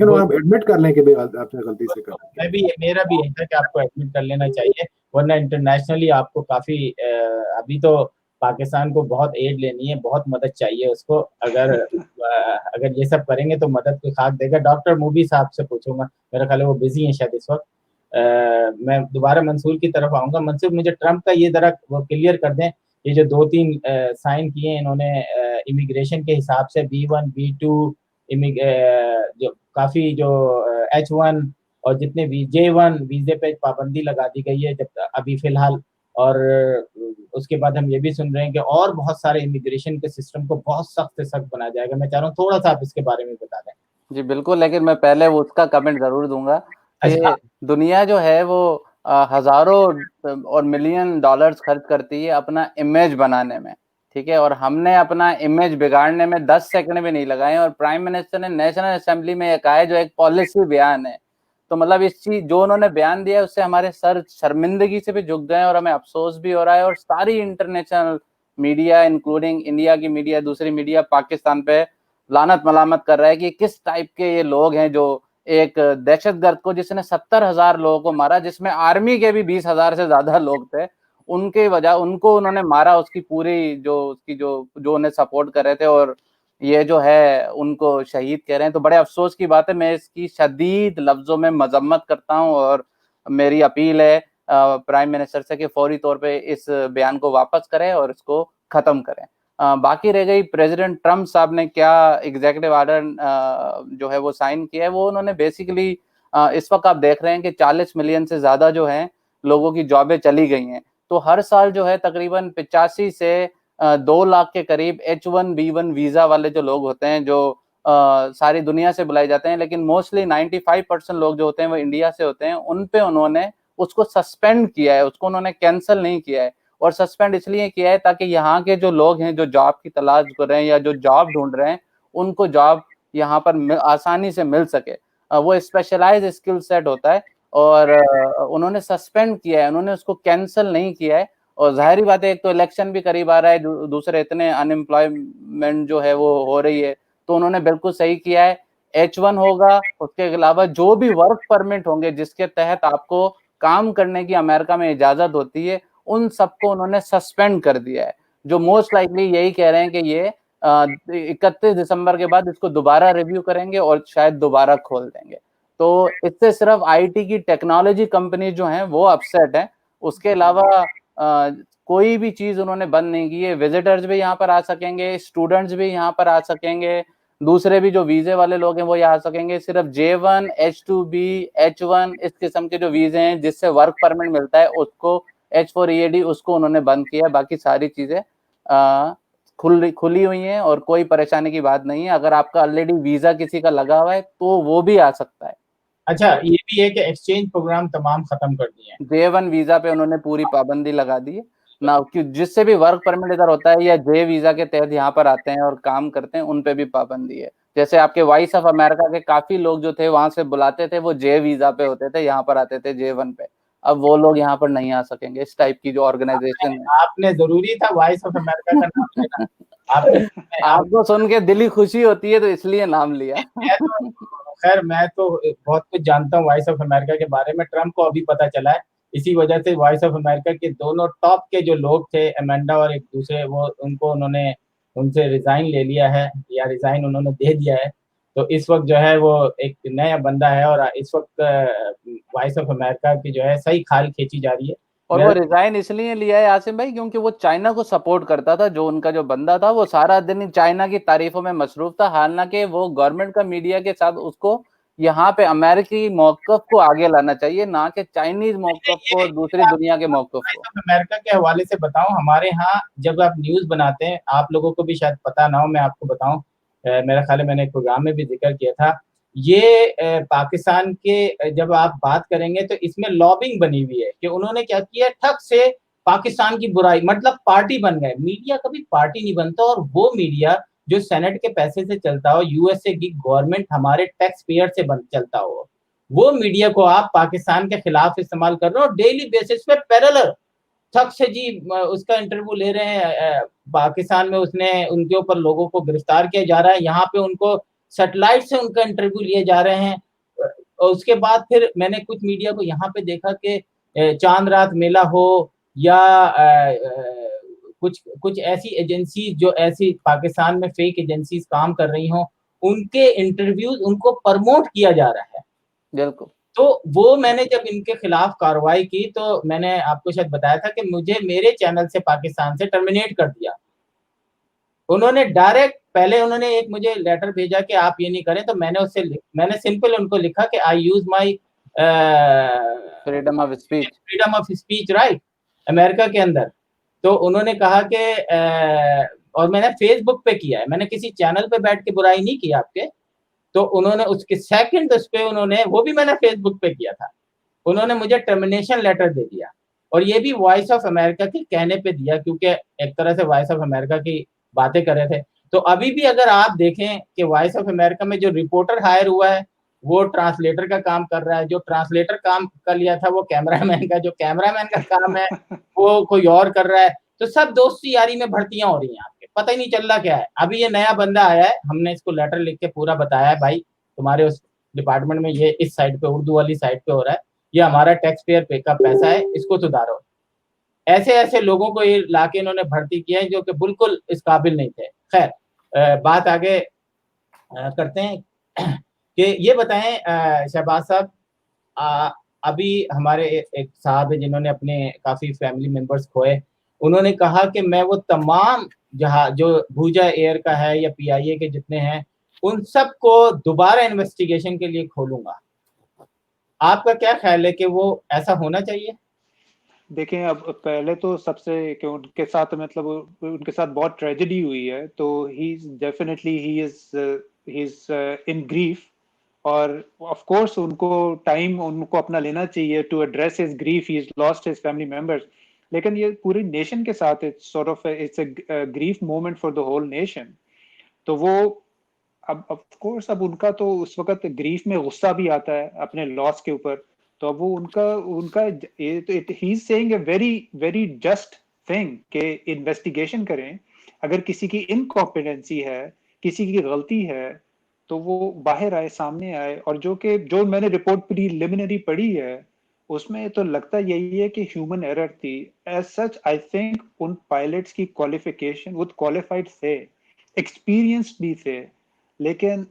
और आप एडमिट कर लें कि भाई आपने गलती से कर
मैं भी, मेरा भी यही था कि आपको एडमिट कर लेना चाहिए, वरना इंटरनेशनली आपको काफी अभी तो पाकिस्तान को बहुत एड लेनी है, बहुत मदद चाहिए उसको। अगर ये सब करेंगे तो मदद की खाक देगा। डॉक्टर मूवी साहब से पूछूंगा, मेरा ख्याल है वो बिजी हैं शायद इस वक्त। मैं दोबारा मंसूर की तरफ आऊंगा। मंसूर, मुझे ट्रम्प का ये जरा वो क्लियर कर दें, ये जो 2-3 साइन किए हैं इन्होंने इमिग्रेशन के हिसाब से, B1 B2 जो काफी जो H1 और जितने J1 वीजे पे पाबंदी लगा दी गई है जब अभी फिलहाल। और उसके बाद हम ये भी सुन रहे हैं कि और बहुत सारे इमिग्रेशन के सिस्टम को बहुत सख्त से सख्त बनाया जाएगा। मैं चाह रहा हूँ थोड़ा सा आप इसके बारे में बता दें।
जी बिल्कुल, लेकिन मैं पहले वो उसका कमेंट जरूर दूंगा
अच्छा।
कि दुनिया जो है वो हजारों और मिलियन डॉलर्स खर्च करती है अपना इमेज बनाने में, ठीक है, और हमने अपना इमेज बिगाड़ने में 10 सेकंड भी नहीं लगाए, और प्राइम मिनिस्टर ने नेशनल असेंबली में ये कहा है जो एक पॉलिसी बयान है। तो मतलब इस चीज जो उन्होंने बयान दिया है उससे हमारे सर शर्मिंदगी से भी झुक गए और हमें अफसोस भी हो रहा है, और सारी इंटरनेशनल मीडिया इंक्लूडिंग इंडिया की मीडिया, दूसरी मीडिया पाकिस्तान पे लानत मलामत कर रहा है कि किस टाइप के ये लोग हैं जो एक दहशतगर्द को जिसने 70,000 लोगों को मारा, जिसमें आर्मी के भी 20,000 से ज्यादा लोग थे, उनके वजह उनको उन्होंने मारा, उसकी पूरी जो उसकी जो उन्हें सपोर्ट कर रहे थे, और ये जो है उनको शहीद कह रहे हैं। तो बड़े अफसोस की बात है, मैं इसकी शदीद लफ्जों में मजम्मत करता हूँ, और मेरी अपील है प्राइम मिनिस्टर से कि फौरी तौर पे इस बयान को वापस करें और इसको खत्म करें। बाकी रह गई प्रेसिडेंट ट्रम्प साहब ने क्या एग्जीक्यूटिव ऑर्डर जो है वो साइन किया है। वो उन्होंने बेसिकली इस वक्त आप देख रहे हैं कि 40 मिलियन से ज्यादा जो है लोगों की जॉबें चली गई हैं। तो हर साल जो है तकरीबन 85 से 2 लाख के करीब H1 B1 वीजा वाले जो लोग होते हैं, जो सारी दुनिया से बुलाए जाते हैं, लेकिन मोस्टली 95% लोग जो होते हैं वो इंडिया से होते हैं, उन पे उन्होंने उसको सस्पेंड किया है, उसको उन्होंने कैंसिल नहीं किया है। और सस्पेंड इसलिए किया है ताकि यहाँ के जो लोग हैं जो जॉब की तलाश कर रहे हैं या जो जॉब ढूंढ रहे हैं, उनको जॉब यहाँ पर आसानी से मिल सके। वो स्पेशलाइज स्किल सेट होता है, और उन्होंने सस्पेंड किया है, उन्होंने उसको कैंसिल नहीं किया है। और जाहिर बात है, एक तो इलेक्शन भी करीब आ रहा है, दूसरे इतने अनएम्प्लॉयमेंट जो है वो हो रही है, तो उन्होंने बिल्कुल सही किया है। H1 होगा, उसके अलावा जो भी वर्क परमिट होंगे जिसके तहत आपको काम करने की अमेरिका में इजाजत होती है, उन सबको उन्होंने सस्पेंड कर दिया है। जो मोस्ट लाइकली यही कह रहे हैं कि ये 31 दिसंबर के बाद इसको दोबारा रिव्यू करेंगे और शायद दोबारा खोल देंगे। तो इससे सिर्फ आईटी की टेक्नोलॉजी कंपनी जो हैं वो अपसेट है, उसके अलावा कोई भी चीज उन्होंने बंद नहीं की है। विजिटर्स भी यहाँ पर आ सकेंगे, स्टूडेंट्स भी यहाँ पर आ सकेंगे, दूसरे भी जो वीजे वाले लोग हैं वो यहाँ आ सकेंगे। सिर्फ J1 H2B H1 इस किस्म के जो वीजे हैं जिससे वर्क परमिट मिलता है, उसको H4 EAD उसको उन्होंने बंद किया। बाकी सारी चीजें खुली हुई हैं और कोई परेशानी की बात नहीं है। अगर आपका ऑलरेडी वीजा किसी का लगा हुआ है तो वो भी आ सकता है।
अच्छा, ये भी है कि एक्सचेंज प्रोग्राम तमाम खत्म कर दिए हैं।
J1 वीजा पे उन्होंने पूरी पाबंदी लगा दी है ना, कि जिससे भी वर्क परमिट इधर होता है या J वीजा के तहत यहाँ पर आते हैं और काम करते हैं, उन पे भी पाबंदी है। जैसे आपके वॉइस ऑफ अमेरिका के काफी लोग जो थे वहां से बुलाते थे, वो J वीजा पे होते थे, यहाँ पर आते थे J1 पे। अब वो लोग यहाँ पर नहीं आ सकेंगे। इस टाइप की जो ऑर्गेनाइजेशन है।
आपने जरूरी था वॉइस ऑफ अमेरिका का नाम लेना।
आपको सुन के दिली खुशी होती है तो इसलिए नाम लिया।
खैर, मैं तो बहुत कुछ जानता हूँ वॉइस ऑफ अमेरिका के बारे में। ट्रम्प को अभी पता चला है, इसी वजह से वॉइस ऑफ अमेरिका के दोनों टॉप के जो लोग थे, अमेंडा और एक दूसरे, वो उनको उन्होंने उनसे रिजाइन ले लिया है या रिजाइन उन्होंने दे दिया है। तो इस वक्त जो है वो एक नया बंदा है, और इस वक्त वॉइस ऑफ अमेरिका की जो है सही खाल खींची जा रही है।
और वो रिजाइन इसलिए लिया है आसिम भाई क्योंकि वो चाइना को सपोर्ट करता था। जो उनका जो बंदा था वो सारा दिन चाइना की तारीफों में मसरूफ था, हालांकि वो गवर्नमेंट का मीडिया के साथ उसको यहाँ पे अमेरिकी मौकफ को आगे लाना चाहिए, ना कि चाइनीज मौकफ को, दूसरी दुनिया के मौकफ को।
अमेरिका के हवाले से बताऊं, हमारे यहाँ जब आप न्यूज बनाते हैं, आप लोगों को भी शायद पता ना हो, मैं आपको बताऊं, मेरा ख्याल है मैंने एक प्रोग्राम में भी जिक्र किया था, ये पाकिस्तान के जब आप बात करेंगे तो इसमें लॉबिंग बनी हुई है कि उन्होंने क्या किया, ठग से पाकिस्तान की बुराई, मतलब पार्टी बन गए। मीडिया कभी पार्टी नहीं बनता, और वो मीडिया जो सेनेट के पैसे से चलता हो, यूएसए की गवर्नमेंट हमारे टैक्स पेयर से चलता हो, वो मीडिया को आप पाकिस्तान के खिलाफ इस्तेमाल कर रहे हो, डेली बेसिस पे पैरेलल थक से जी उसका इंटरव्यू ले रहे हैं, पाकिस्तान में उसने उनके ऊपर लोगों को गिरफ्तार किया जा रहा है, यहाँ पे उनको सैटेलाइट से उनका इंटरव्यू लिए जा रहे हैं। और उसके बाद फिर मैंने कुछ मीडिया को यहाँ पे देखा कि चांद रात मेला हो या कुछ कुछ ऐसी एजेंसी जो ऐसी पाकिस्तान में फेक एजेंसीज काम कर रही हों, उनके इंटरव्यूज उनको प्रमोट किया जा रहा है।
बिल्कुल।
तो वो मैंने जब इनके खिलाफ कार्रवाई की तो मैंने आपको शायद बताया था कि मुझे मेरे चैनल से पाकिस्तान से टर्मिनेट कर दिया। उन्होंने डायरेक्ट पहले उन्होंने एक मुझे लेटर भेजा कि आप ये नहीं करें, तो मैंने सिंपल उनको लिखा कि I use my
freedom of speech
right America के अंदर। तो उन्होंने कहा कि और मैंने फेसबुक पे किया है, मैंने किसी चैनल पे बैठ के बुराई नहीं की आपके। तो उन्होंने उसके सेकंड उस पे उन्होंने, वो भी मैंने फेसबुक पे किया था, उन्होंने मुझे टर्मिनेशन लेटर दे दिया। और ये भी वॉइस ऑफ अमेरिका के कहने पे दिया, क्योंकि एक तरह से वॉइस ऑफ अमेरिका की बातें कर रहे थे। तो अभी भी अगर आप देखें कि वॉइस ऑफ अमेरिका में जो रिपोर्टर हायर हुआ है वो ट्रांसलेटर का काम कर रहा है, जो ट्रांसलेटर काम कर लिया था वो कैमरामैन का, जो कैमरामैन का काम है वो कोई और कर रहा है। तो सब दोस्ती यारी में भर्तियां हो रही हैं, आपके पता ही नहीं चल रहा क्या है। अभी ये नया बंदा आया है, हमने इसको लेटर लिख के पूरा बताया है, भाई तुम्हारे उस डिपार्टमेंट में ये इस साइड पे, उर्दू वाली साइड पे हो रहा है, ये हमारा टैक्स पेयर पे का पैसा है, इसको सुधारो। ऐसे ऐसे लोगों को ये लाके इन्होंने भर्ती किया है जो कि बिल्कुल इस काबिल नहीं थे। खैर बात आगे करते हैं कि ये बताएं शहबाज साहब, अभी हमारे एक साहब है जिन्होंने अपने काफी फैमिली मेंबर्स खोए, उन्होंने कहा कि मैं वो तमाम जहाँ जो भूजा एयर का है या पीआईए के जितने हैं उन सब को दोबारा इन्वेस्टिगेशन के लिए खोलूंगा। आपका क्या ख्याल है कि वो ऐसा होना चाहिए?
देखें, अब पहले तो सबसे कि उनके साथ मतलब उनके साथ बहुत ट्रेजेडी हुई है, तो ही इज इन ग्रीफ। और ऑफ कोर्स उनको अपना लेना चाहिए to address his grief, he is lost his family members. लेकिन ये पूरी नेशन के साथ it's a grief moment for the whole nation. तो वो अब ऑफ कोर्स अब उनका तो उस वक्त ग्रीफ में गुस्सा भी आता है अपने लॉस के ऊपर। तो अब वो उनका उनका he is saying a very very just thing कि इन्वेस्टिगेशन करें। अगर किसी की इनकॉम्पिटेंसी है, किसी की गलती है, तो वो बाहर आए, सामने आए। और जो मैंने रिपोर्ट प्रीलिमिनरी पढ़ी है उसमें तो लगता यही है कि ह्यूमन एरर थी। एज सच आई थिंक उन पायलट्स की क्वालिफिकेशन वो क्वालिफाइड थे, एक्सपीरियंस्ड भी थे, लेकिन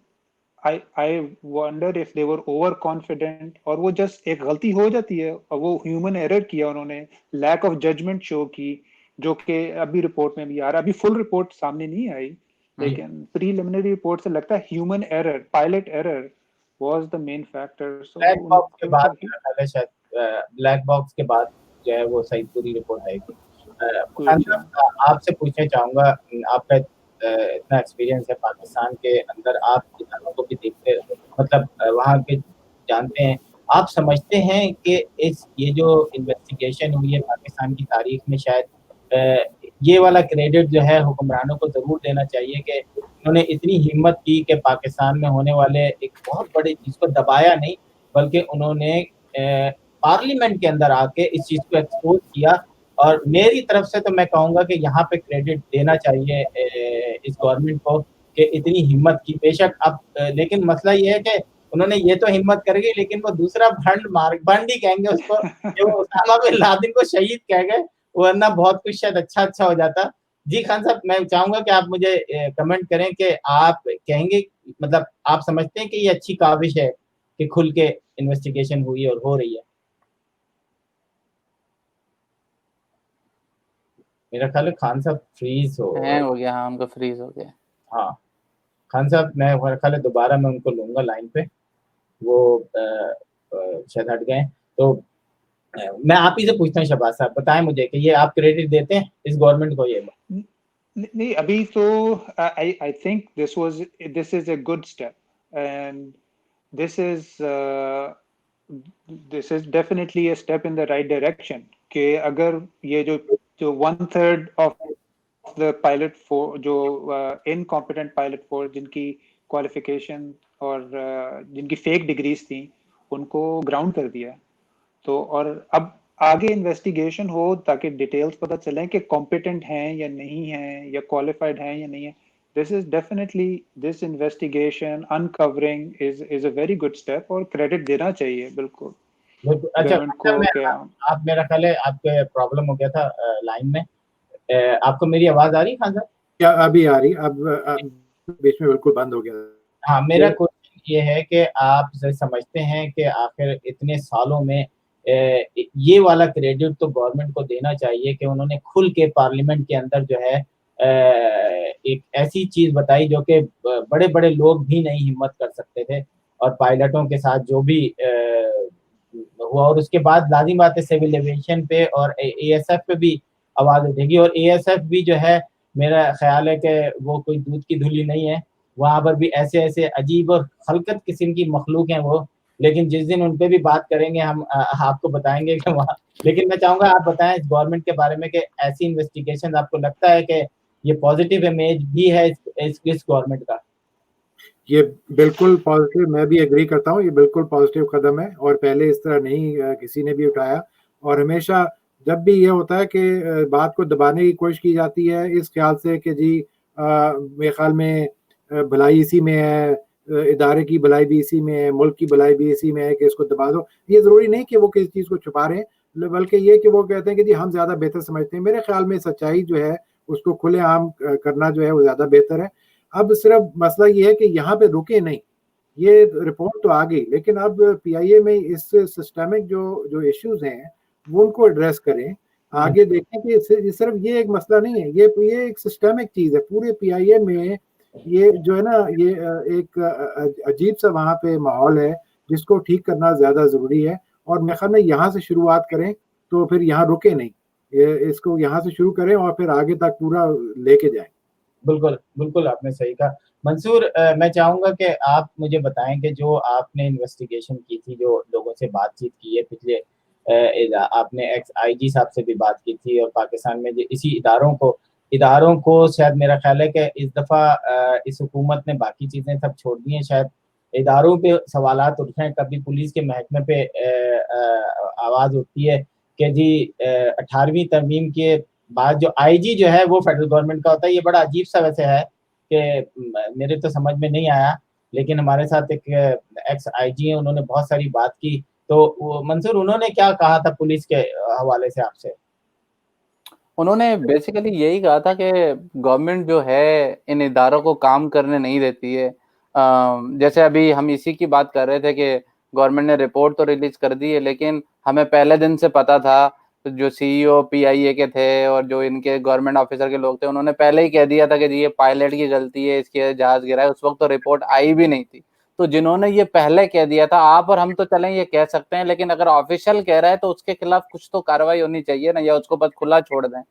I wonder if they were over confident, और वो जस्ट एक गलती हो जाती है और वो ह्यूमन एरर किया उन्होंने, लैक ऑफ जजमेंट शो की, जो कि अभी रिपोर्ट में भी आ रहा है। अभी फुल रिपोर्ट सामने नहीं आई, लेकिन प्रीलिमिनरी रिपोर्ट से लगता है human error, pilot error was the main factor. So
black box के बाद शायद ब्लैक बॉक्स के बाद जो है वो सही पूरी रिपोर्ट आएगी। आपसे पूछना चाहूंगा, आपका इतना एक्सपीरियंस है पाकिस्तान के अंदर, आप इदारों को भी देखते मतलब वहाँ के जानते हैं, आप समझते हैं कि ये जो इन्वेस्टिगेशन हुई है पाकिस्तान की तारीख में, शायद ये वाला क्रेडिट जो है हुक्मरानों को जरूर देना चाहिए कि उन्होंने इतनी हिम्मत की कि पाकिस्तान में होने वाले एक बहुत बड़ी चीज को दबाया नहीं, बल्कि उन्होंने पार्लियामेंट के अंदर आके इस चीज को एक्सपोज किया। और मेरी तरफ से तो मैं कहूंगा कि यहाँ पे क्रेडिट देना चाहिए इस गवर्नमेंट को कि इतनी हिम्मत की। बेशक अब लेकिन मसला ये है कि उन्होंने ये तो हिम्मत कर गई, लेकिन वो दूसरा भंड ही कहेंगे उसको कि वो उसामा बिन लादेन को शहीद कह गए, वरना बहुत कुछ शायद अच्छा हो जाता। जी खान साहब, मैं चाहूंगा कि आप मुझे कमेंट करें कि आप कहेंगे, मतलब आप समझते हैं कि ये अच्छी काविश है कि खुल के इन्वेस्टिगेशन हुई और हो रही है? मेरा ख्याल है खान साहब फ्रीज हो
गया। हाँ, उनका फ्रीज हो गया।
हाँ खान साहब, मैं मेरा ख्याल है दोबारा मैं उनको लूंगा लाइन पे, वो शायद हट गए। तो मैं आप ही से पूछता हूँ शहबाज साहब, बताएं मुझे कि ये आप क्रेडिट देते हैं इस गवर्नमेंट को? ये
नहीं, अभी तो I think this is a good step, and this is definitely a step in the right direction. कि अगर ये जो 1/3 ऑफ द पायलट फोर्स, जो इनकॉम्पिटेंट पायलट फोर्स जिनकी क्वालिफिकेशन और जिनकी फेक डिग्रीज थी, उनको ग्राउंड कर दिया है। तो और अब आगे इन्वेस्टिगेशन हो ताकि डिटेल्स पता चलें कि कॉम्पिटेंट हैं या नहीं हैं या क्वालिफाइड हैं या नहीं है। This is definitely, this investigation uncovering is a very good step और क्रेडिट देना चाहिए बिल्कुल
अच्छा,
गवर्नमेंट को क्या।
आप मेरा ख्याल है आपके प्रॉब्लम हो गया था लाइन में। आपको मेरी आवाज आ रही है खान साहब?
क्या अभी आ रही? अब बीच में बिल्कुल बंद हो गया।
हाँ, मेरा क्वेश्चन ये है कि आप समझते हैं कि आखिर इतने सालों में ये वाला क्रेडिट तो गवर्नमेंट को देना चाहिए कि उन्होंने खुल के पार्लियामेंट के अंदर जो है एक ऐसी चीज बताई जो कि बड़े बड़े लोग भी नहीं हिम्मत कर सकते थे, और पायलटों के साथ जो भी हुआ, और उसके बाद लाजिम बात है सिविल एविएशन पे और एएसएफ पे भी आवाज उठेगी। और एएसएफ भी जो है, मेरा ख्याल है कि वो कोई दूध की धुली नहीं है, वहां पर भी ऐसे ऐसे अजीब और खलकत किस्म की मखलूक हैं वो। लेकिन जिस दिन उन पे भी बात करेंगे हम आपको बताएंगे कि वहाँ। लेकिन मैं चाहूंगा आप बताएं इस गवर्नमेंट के बारे में कि ऐसी इन्वेस्टिगेशन आपको लगता है कि ये पॉजिटिव इमेज भी है इस गवर्नमेंट का?
ये बिल्कुल पॉजिटिव, मैं भी एग्री करता हूँ, ये बिल्कुल पॉजिटिव कदम है और पहले इस तरह नहीं किसी ने भी उठाया। और हमेशा जब भी ये होता है कि बात को दबाने की कोशिश की जाती है इस ख्याल से कि जी मेरे ख्याल में भलाई इसी में है, इदारे की भलाई भी इसी में है, मुल्क की भलाई भी इसी में है कि इसको दबा दो। ये ज़रूरी नहीं कि वो किसी चीज़ को छुपा रहे हैं, बल्कि ये कि वो कहते हैं कि जी हम ज़्यादा बेहतर समझते हैं। मेरे ख्याल में सच्चाई जो है उसको खुलेआम करना जो है वो ज़्यादा बेहतर है। अब सिर्फ मसला ये है कि यहाँ पे रुके नहीं, ये रिपोर्ट तो आ गई, लेकिन अब पीआईए में इस सिस्टमिक जो जो इश्यूज हैं वो उनको एड्रेस करें, आगे देखें कि सिर्फ ये एक मसला नहीं है, ये एक सिस्टमिक चीज है पूरे पीआईए में। ये जो है ना, ये एक अजीब सा वहाँ पे माहौल है जिसको ठीक करना ज्यादा जरूरी है। और मेरे ख्याल में यहाँ से शुरुआत करें तो फिर यहाँ रुके नहीं, इसको यहाँ से शुरू करें और फिर आगे तक पूरा लेके जाएं।
बिल्कुल, बिल्कुल आपने सही कहा। मंसूर, मैं चाहूँगा कि आप मुझे बताएँ कि जो आपने इन्वेस्टिगेशन की थी, जो लोगों से बातचीत की है पिछले आपने एक्स आईजी साहब से भी बात की थी, और पाकिस्तान में जो इसी इदारों को शायद मेरा ख्याल है कि इस दफ़ा इस हुकूमत ने बाकी चीज़ें सब छोड़ दी हैं, शायद इदारों पे सवालात उठ रहे हैं। कभी पुलिस के महकमे पे आवाज़ उठती है कि जी 18वीं तरमीम के बाद जो आईजी जो है वो फेडरल गवर्नमेंट का होता है। ये बड़ा अजीब सा वैसे है कि मेरे तो समझ में नहीं आया, लेकिन हमारे साथ एक एक्स आईजी है, उन्होंने बहुत सारी बात की। तो मंसूर, उन्होंने क्या कहा था पुलिस के हवाले से आपसे?
उन्होंने बेसिकली यही कहा था कि गवर्नमेंट जो है इन इदारों को काम करने नहीं देती है। जैसे अभी हम इसी की बात कर रहे थे कि गवर्नमेंट ने रिपोर्ट तो रिलीज कर दी है, लेकिन हमें पहले दिन से पता था, तो जो सीईओ पीआईए के थे और जो इनके गवर्नमेंट ऑफिसर के लोग थे, उन्होंने पहले ही कह दिया था कि जी ये पायलट की गलती है, इसके जहाज गिरा है। उस वक्त तो रिपोर्ट आई भी नहीं थी। तो जिन्होंने ये पहले कह दिया था, आप और हम तो चलें ये कह सकते हैं, लेकिन अगर ऑफिशियल कह रहा है तो उसके खिलाफ कुछ तो कार्रवाई होनी चाहिए ना, या उसको बस खुला छोड़ दें।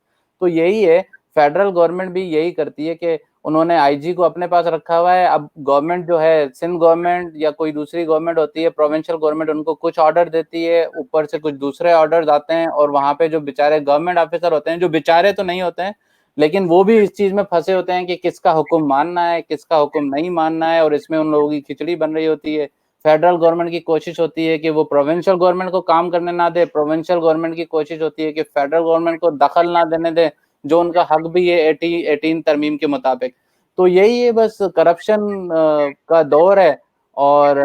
तो यही है, फेडरल गवर्नमेंट भी यही करती है कि उन्होंने आईजी को अपने पास रखा हुआ है। अब गवर्नमेंट जो है, सिंध गवर्नमेंट या कोई दूसरी गवर्नमेंट होती है, प्रोविंशियल गवर्नमेंट, उनको कुछ ऑर्डर देती है, ऊपर से कुछ दूसरे ऑर्डर्स आते हैं, और वहां पे जो बेचारे गवर्नमेंट ऑफिसर होते हैं, जो बेचारे तो नहीं होते हैं लेकिन वो भी इस चीज में फंसे होते हैं कि किसका हुक्म मानना है, किसका हुक्म नहीं मानना है, और इसमें उन लोगों की खिचड़ी बन रही होती है। फेडरल गवर्नमेंट की कोशिश होती है कि वो प्रोविंशियल गवर्नमेंट को काम करने ना दे, प्रोविंशियल गवर्नमेंट की कोशिश होती है कि फेडरल गवर्नमेंट को दखल ना देने दे, जो उनका हक भी है 18 तरमीम के मुताबिक। तो यही है, बस करप्शन का दौर है। और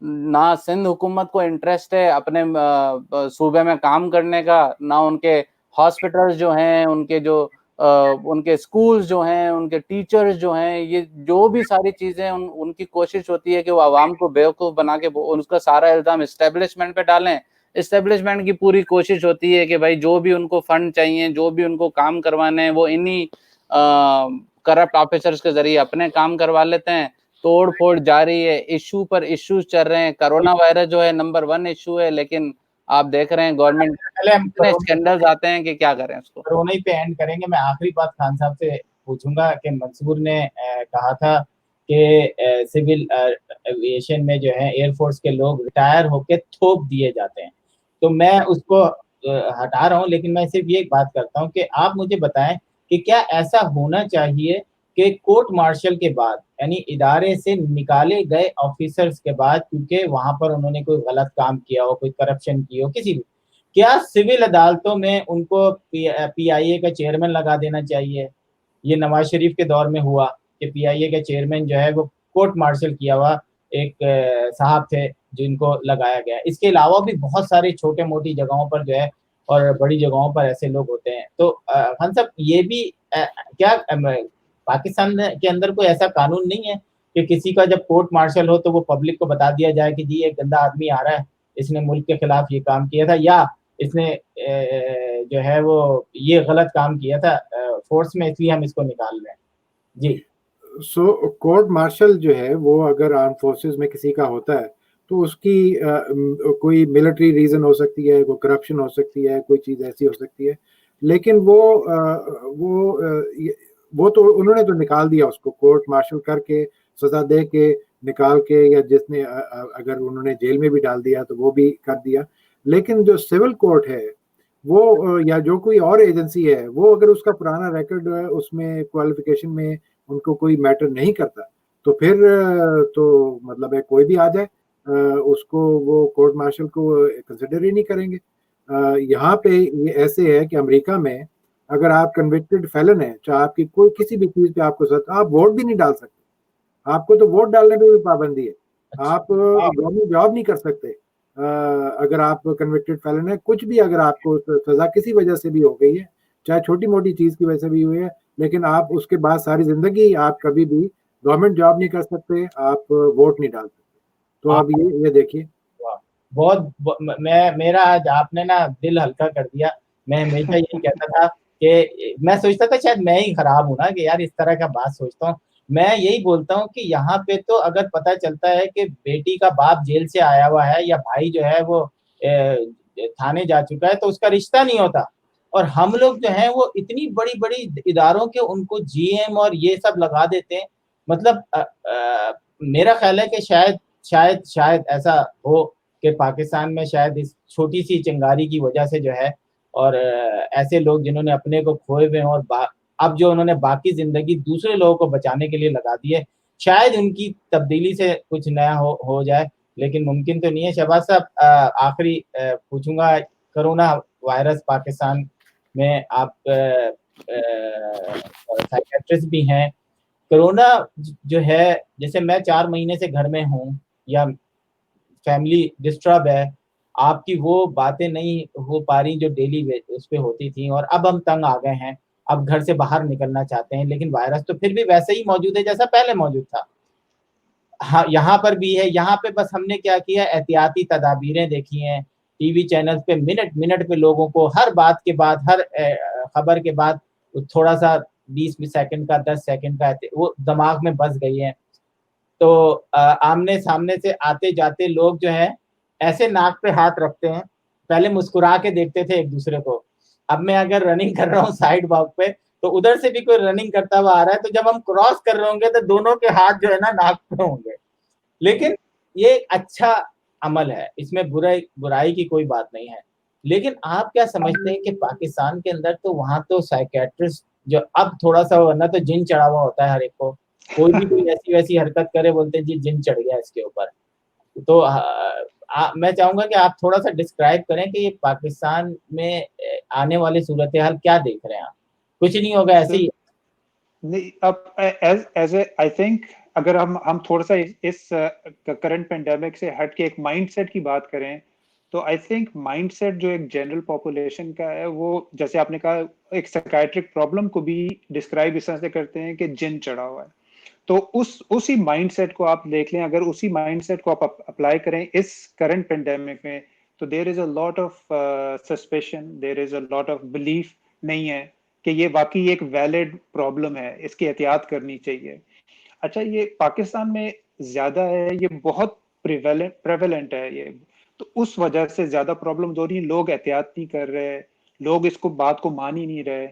ना सिंध हुकूमत को इंटरेस्ट है अपने सूबे में काम करने का, ना उनके हॉस्पिटल्स जो हैं, उनके जो उनके स्कूल्स जो हैं, उनके टीचर्स जो हैं, ये जो भी सारी चीजें उनकी कोशिश होती है कि वो आवाम को बेवकूफ बना के उसका सारा इल्जाम एस्टेब्लिशमेंट पे डालें। एस्टेब्लिशमेंट की पूरी कोशिश होती है कि भाई जो भी उनको फंड चाहिए, जो भी उनको काम करवाने हैं, वो इन्हीं करप्ट ऑफिसर्स के जरिए अपने काम करवा लेते हैं। तोड़ फोड़ जारी है, इशू पर इश्यूज चल रहे हैं। कोरोना वायरस जो है नंबर 1 इशू है, लेकिन आप देख रहे हैं गवर्नमेंट
पहले हम
इतने स्कैंडल्स आते हैं कि क्या करें उसको।
कोरोना ही पे एंड करेंगे। मैं आखिरी बात खान साहब से पूछूंगा कि मंसूर ने कहा था कि सिविल एविएशन में जो है एयरफोर्स के लोग रिटायर होके थोप दिए जाते हैं। तो मैं उसको हटा रहा हूं, लेकिन मैं सिर्फ ये बात करता हूं कि आप मुझे बताएं कि क्या ऐसा होना चाहिए कि कोर्ट मार्शल के बाद, यानी इदारे से निकाले गए ऑफिसर्स के बाद, क्योंकि वहां पर उन्होंने कोई गलत काम किया हो, कोई करप्शन की हो किसी भी, क्या सिविल अदालतों में उनको पीआईए का चेयरमैन लगा देना चाहिए? ये नवाज शरीफ के दौर में हुआ कि पीआईए के चेयरमैन जो है वो कोर्ट मार्शल किया हुआ एक साहब थे जिनको लगाया गया। इसके अलावा भी बहुत सारी छोटे मोटी जगहों पर जो है और बड़ी जगहों पर ऐसे लोग होते हैं। तो खान साहब, ये भी क्या पाकिस्तान के अंदर कोई ऐसा कानून नहीं है कि किसी का जब कोर्ट मार्शल हो तो वो पब्लिक को बता दिया जाए कि जी एक गंदा आदमी आ रहा है, इसने मुल्क के खिलाफ ये काम किया था, या इसने जो है वो ये गलत काम किया था फोर्स में, इसलिए हम इसको निकाल रहे हैं? जी।
कोर्ट मार्शल जो है वो अगर आर्म फोर्सेस में किसी का होता है तो उसकी कोई मिलिट्री रीजन हो सकती है, कोई करप्शन हो सकती है, कोई चीज ऐसी हो सकती है, लेकिन वो तो उन्होंने तो निकाल दिया उसको, कोर्ट मार्शल करके सजा दे के निकाल के, या जिसने अगर उन्होंने जेल में भी डाल दिया तो वो भी कर दिया। लेकिन जो सिविल कोर्ट है वो या जो कोई और एजेंसी है, वो अगर उसका पुराना रिकॉर्ड उसमें क्वालिफिकेशन में उनको कोई मैटर नहीं करता तो फिर तो मतलब है कोई भी आ जाए उसको वो कोर्ट मार्शल को कंसिडर ही नहीं करेंगे। यहाँ पे ये ऐसे है कि अमेरिका में अगर आप कन्विक्टेड फेलन है, चाहे आपकी कोई किसी भी चीज पे आपको आप वोट भी नहीं डाल सकते, आपको तो वोट डालने पे भी पाबंदी है, आप गवर्नमेंट जॉब नहीं कर सकते अगर आप कन्विक्टेड फेलन है। कुछ भी अगर आपको सजा किसी वजह से भी हो गई है, चाहे छोटी मोटी चीज की वजह से भी हुई है, लेकिन आप उसके बाद सारी जिंदगी आप कभी भी गवर्नमेंट जॉब नहीं कर सकते, आप वोट नहीं डाल सकते। तो अब ये देखिए,
मेरा आज आपने ना दिल हल्का कर दिया। मैं हमेशा यही कहता था कि मैं सोचता था शायद मैं ही खराब हूं ना कि यार इस तरह का बात सोचता हूँ। मैं यही बोलता हूँ कि यहाँ पे तो अगर पता चलता है कि बेटी का बाप जेल से आया हुआ है या भाई जो है वो थाने जा चुका है, तो उसका रिश्ता नहीं होता। और हम लोग जो है वो इतनी बड़ी बड़ी इदारों के उनको जीएम और ये सब लगा देते हैं। मतलब मेरा ख्याल है कि शायद ऐसा हो कि पाकिस्तान में शायद इस छोटी सी चिंगारी की वजह से जो है, और ऐसे लोग जिन्होंने अपने को खोए हुए हैं और अब जो उन्होंने बाकी जिंदगी दूसरे लोगों को बचाने के लिए लगा दी है, शायद उनकी तब्दीली से कुछ नया हो जाए, लेकिन मुमकिन तो नहीं है। शहबाज साहब, आखिरी पूछूंगा, कोरोना वायरस पाकिस्तान में, आप साइकियाट्रिस्ट भी हैं, कोरोना जो है, जैसे मैं 4 महीने से घर में हूँ या फैमिली डिस्टर्ब है, आपकी वो बातें नहीं हो पा रही जो डेली उस पे होती थी, और अब हम तंग आ गए हैं, अब घर से बाहर निकलना चाहते हैं, लेकिन वायरस तो फिर भी वैसे ही मौजूद है जैसा पहले मौजूद था। हाँ, यहाँ पर भी है। यहाँ पे बस हमने क्या किया, एहतियाती तदाबीरें देखी हैं टीवी चैनल पे, मिनट मिनट पे लोगों को हर बात के बाद, हर खबर के बाद थोड़ा सा 20 सेकंड का, 10 सेकंड का वो दिमाग में बस गई है। तो आमने सामने से आते जाते लोग जो है ऐसे नाक पे हाथ रखते हैं, पहले मुस्कुरा के देखते थे एक दूसरे को। अब मैं अगर रनिंग कर रहा हूँ साइड वॉक पे, तो उधर से भी कोई रनिंग करता हुआ आ रहा है, तो जब हम क्रॉस कर रहे होंगे तो दोनों के हाथ जो है ना नाक पे होंगे। लेकिन ये अच्छा अमल है, इसमें बुराई की कोई बात नहीं है। लेकिन आप क्या समझते हैं कि पाकिस्तान के अंदर तो वहां तो साइकेट्रिस्ट जो अब थोड़ा सा, वरना तो जिन चढ़ा हुआ होता है हर एक को, कोई भी कोई ऐसी वैसी हरकत करे बोलते हैं जी जिन चढ़ गया इसके ऊपर। तो मैं चाहूंगा कि आप थोड़ा सा डिस्क्राइब करें कि ये पाकिस्तान में आने वाली सूरत हाल क्या देख रहे हैं आप? कुछ नहीं होगा, ऐसे ही
नहीं। अब एज आई थिंक अगर हम थोड़ा सा इस करंट पेंडेमिक से हट के एक माइंडसेट की बात करें, तो आई थिंक माइंडसेट जो एक जनरल पॉपुलेशन का है, वो जैसे आपने कहा एक साइकियाट्रिक प्रॉब्लम को भी डिस्क्राइब इस तरह से करते हैं कि जिन चढ़ा हुआ है। तो उसी माइंडसेट को आप देख लें, अगर उसी माइंडसेट को आप अप्लाई करें इस करंट पेंडेमिक में, तो there is a lot of suspicion, there is a lot of belief नहीं है कि ये वाकई एक वैलिड प्रॉब्लम है, इसकी एहतियात करनी चाहिए। अच्छा, ये पाकिस्तान में ज्यादा है, ये बहुत प्रेवेलेंट है ये, तो उस वजह से ज्यादा प्रॉब्लम हो रही है, लोग एहतियात नहीं कर रहे, लोग इसको बात को मान ही नहीं रहे।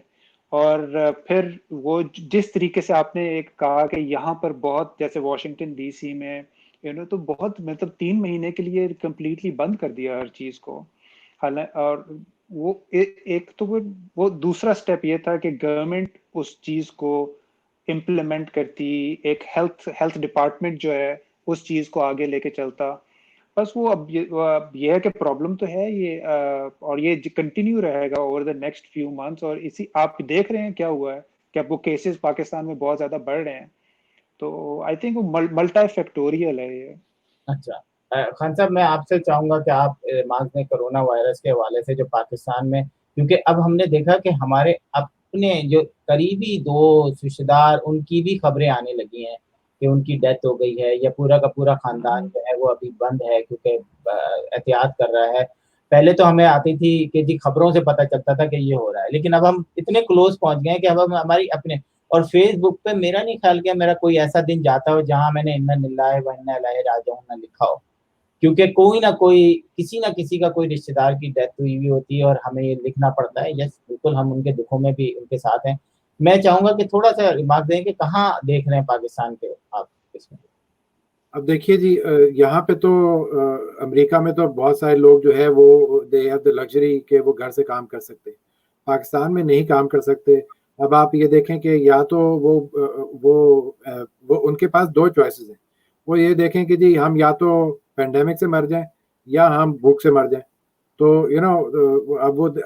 और फिर वो जिस तरीके से आपने एक कहा कि यहाँ पर बहुत, जैसे वॉशिंगटन डीसी में तो बहुत, मतलब 3 महीने के लिए कंप्लीटली बंद कर दिया हर चीज को। हालांकि और वो एक तो वो दूसरा स्टेप ये था कि गवर्नमेंट उस चीज को इम्प्लीमेंट करती, एक हेल्थ डिपार्टमेंट जो है उस चीज को आगे लेके चलता। बस वो अब ये है कि प्रॉब्लम तो है ये, और ये कंटिन्यू रहेगा over the next few months. और इसी आप देख रहे हैं क्या हुआ है कि अब वो केसेस पाकिस्तान में बहुत ज्यादा बढ़ रहे हैं। तो आई थिंक वो मल्टी फैक्टोरियल है ये।
अच्छा, खान साहब, मैं आपसे चाहूंगा कि आप मार्क्स ने कोरोना वायरस के हवाले से जो पाकिस्तान में, क्योंकि अब हमने देखा कि हमारे अपने जो करीबी दोस्त रिश्तेदार उनकी भी खबरें आने लगी हैं कि उनकी डेथ हो गई है, या पूरा का पूरा खानदान जो है वो अभी बंद है क्योंकि एहतियात कर रहा है। पहले तो हमें आती थी कि जी खबरों से पता चलता था कि ये हो रहा है, लेकिन अब हम इतने क्लोज पहुंच गए हैं कि अब हम हमारी अपने, और फेसबुक पे मेरा नहीं ख्याल कि मेरा कोई ऐसा दिन जाता हो जहां मैंने इन्ना लिल्लाहि व इन्ना इलैहि राजिऊन ना लिखा हो, क्योंकि कोई ना कोई, किसी ना किसी का कोई रिश्तेदार की डेथ हुई हुई होती है और हमें ये लिखना पड़ता है। यस, बिल्कुल हम उनके दुखों में भी उनके साथ हैं। मैं चाहूंगा कि थोड़ा सा रिमार्क दें कि कहाँ देख रहे हैं पाकिस्तान के आप इसमें।
अब देखिए जी, यहाँ पे तो अमेरिका में तो बहुत सारे लोग जो है वो दे हैव द लग्जरी के वो घर से काम कर सकते हैं, पाकिस्तान में नहीं काम कर सकते। अब आप ये देखें कि या तो वो उनके पास दो चॉइसेस हैं। वो ये देखें कि जी हम या तो पेंडेमिक से मर जाएं या हम भूख से मर जाएं। तो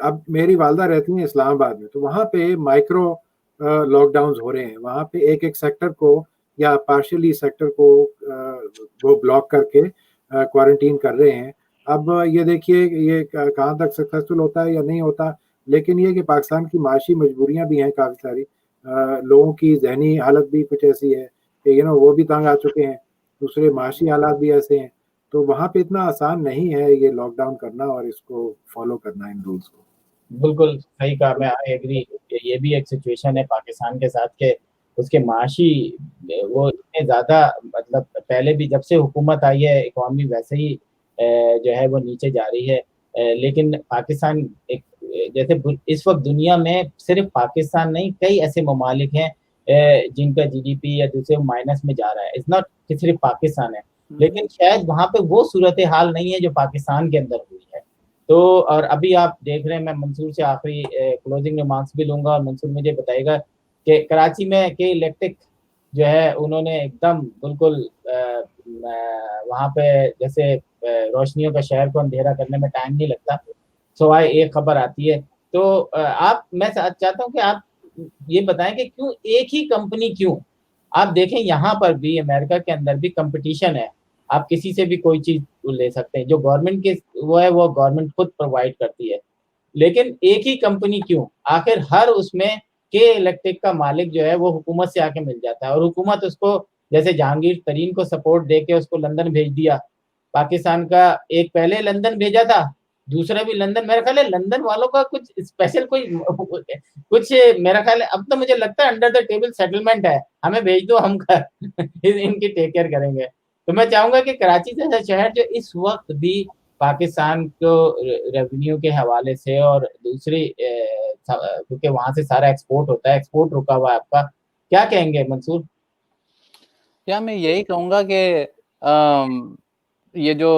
अब मेरी वालदा रहती हैं इस्लामाबाद में, तो वहाँ पे माइक्रो लॉकडाउन हो रहे हैं। वहाँ पे एक एक सेक्टर को या पार्शियली सेक्टर को वो ब्लॉक करके क्वारंटीन कर रहे हैं। अब ये देखिए ये कहाँ तक सक्सेसफुल होता है या नहीं होता, लेकिन ये कि पाकिस्तान की माशी मजबूरियां भी हैं काफ़ी सारी, लोगों की जहनी हालत भी कुछ ऐसी है कि वो भी तंग आ चुके हैं, दूसरे माशी हालात भी ऐसे हैं। तो वहाँ पे इतना आसान नहीं है ये लॉकडाउन करना और इसको फॉलो करना, इन रूल्स को।
बिल्कुल सही कहा, मैं आई एग्री। ये भी एक सिचुएशन है पाकिस्तान के साथ के उसके माशी, वो इतने ज़्यादा, मतलब पहले भी जब से हुकूमत आई है इकॉनमी वैसे ही जो है वो नीचे जा रही है। लेकिन पाकिस्तान एक, जैसे इस वक्त दुनिया में सिर्फ पाकिस्तान नहीं, कई ऐसे ममालिक हैं जिनका जीडीपी या दूसरे माइनस में जा रहा है। इट्स नॉट कि सिर्फ पाकिस्तान है, लेकिन शायद वहाँ पे वो सूरत हाल नहीं है जो पाकिस्तान के अंदर हुई है। तो और अभी आप देख रहे हैं, मैं मंसूर से आखिरी क्लोजिंग रिमार्क्स भी लूंगा और मंसूर मुझे बताएगा कि कराची में के इलेक्ट्रिक जो है उन्होंने एकदम बिल्कुल वहाँ पे जैसे रोशनियों का शहर को अंधेरा करने में टाइम नहीं लगता, सवाए एक खबर आती है। तो आप, मैं चाहता हूँ कि आप ये बताएं कि क्यों एक ही कंपनी, क्यों आप देखें यहाँ पर भी अमेरिका के अंदर भी कंपटीशन है, आप किसी से भी कोई चीज ले सकते हैं, जो गवर्नमेंट के वो है वो गवर्नमेंट खुद प्रोवाइड करती है, लेकिन एक ही कंपनी क्यों? आखिर हर उसमें के इलेक्ट्रिक का मालिक जो है वो हुकूमत से आके मिल जाता है और हुकूमत उसको, जैसे जहांगीर तरीन को सपोर्ट दे के उसको लंदन भेज दिया, पाकिस्तान का एक पहले लंदन भेजा था, दूसरा भी लंदन। मेरा ख्याल है लंदन वालों का कुछ स्पेशल कोई कुछ, मेरा ख्याल है अब तो मुझे लगता है अंडर द टेबल सेटलमेंट है, हमें भेज दो, हम इनकी टेक केयर करेंगे। तो मैं चाहूंगा कि कराची जैसा शहर जो इस वक्त भी पाकिस्तान को रेवेन्यू के हवाले से और दूसरी क्योंकि वहां से सारा एक्सपोर्ट होता है, एक्सपोर्ट रुका हुआ है, आपका क्या कहेंगे मंसूर?
या मैं यही कहूँगा कि ये जो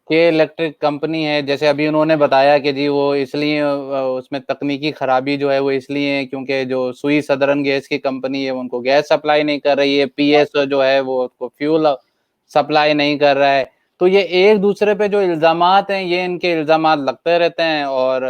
के इलेक्ट्रिक कंपनी है, जैसे अभी उन्होंने बताया कि जी वो इसलिए उसमें तकनीकी खराबी जो है वो इसलिए है क्योंकि जो सुई सदरन गैस की कंपनी है उनको गैस सप्लाई नहीं कर रही है, पीएस जो है वो उसको फ्यूल सप्लाई नहीं कर रहा है। तो ये एक दूसरे पे जो इल्ज़ामात हैं ये इनके इल्ज़ामात लगते रहते हैं और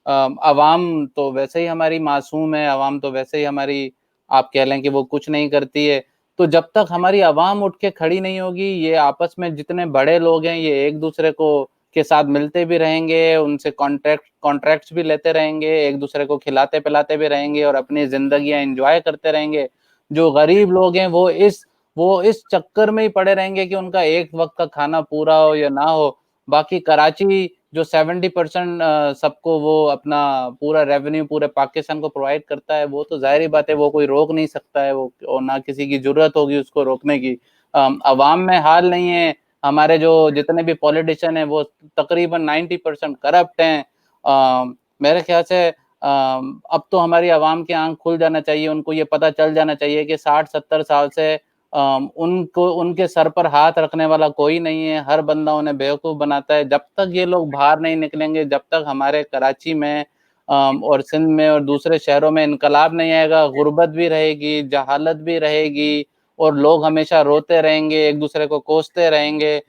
अवाम तो वैसे ही हमारी मासूम है, अवाम तो वैसे ही हमारी, आप कह लें कि वो कुछ नहीं करती है। तो जब तक हमारी आवाम उठ के खड़ी नहीं होगी, ये आपस में जितने बड़े लोग हैं ये एक दूसरे को के साथ मिलते भी रहेंगे, उनसे कॉन्ट्रैक्ट्स भी लेते रहेंगे, एक दूसरे को खिलाते पिलाते भी रहेंगे और अपनी जिंदगियां एंजॉय करते रहेंगे। जो गरीब लोग हैं वो इस चक्कर में ही पड़े रहेंगे कि उनका एक वक्त का खाना पूरा हो या ना हो। बाकी कराची जो 70% सबको वो अपना पूरा रेवेन्यू पूरे पाकिस्तान को प्रोवाइड करता है, वो तो जाहिर बात है वो कोई रोक नहीं सकता है, वो और ना किसी की जरूरत होगी उसको रोकने की। अवाम में हाल नहीं है। हमारे जो जितने भी पॉलिटिशियन हैं वो तकरीबन 90% करप्ट हैं। मेरे ख्याल से अब तो हमारी आवाम की आंख खुल जाना चाहिए, उनको ये पता चल जाना चाहिए कि 60-70 साल से उनको उनके सर पर हाथ रखने वाला कोई नहीं है, हर बंदा उन्हें बेवकूफ बनाता है। जब तक ये लोग बाहर नहीं निकलेंगे, जब तक हमारे कराची में और सिंध में और दूसरे शहरों में इनकलाब नहीं आएगा, गुर्बत भी रहेगी, जहालत भी रहेगी और लोग हमेशा रोते रहेंगे, एक दूसरे को कोसते रहेंगे।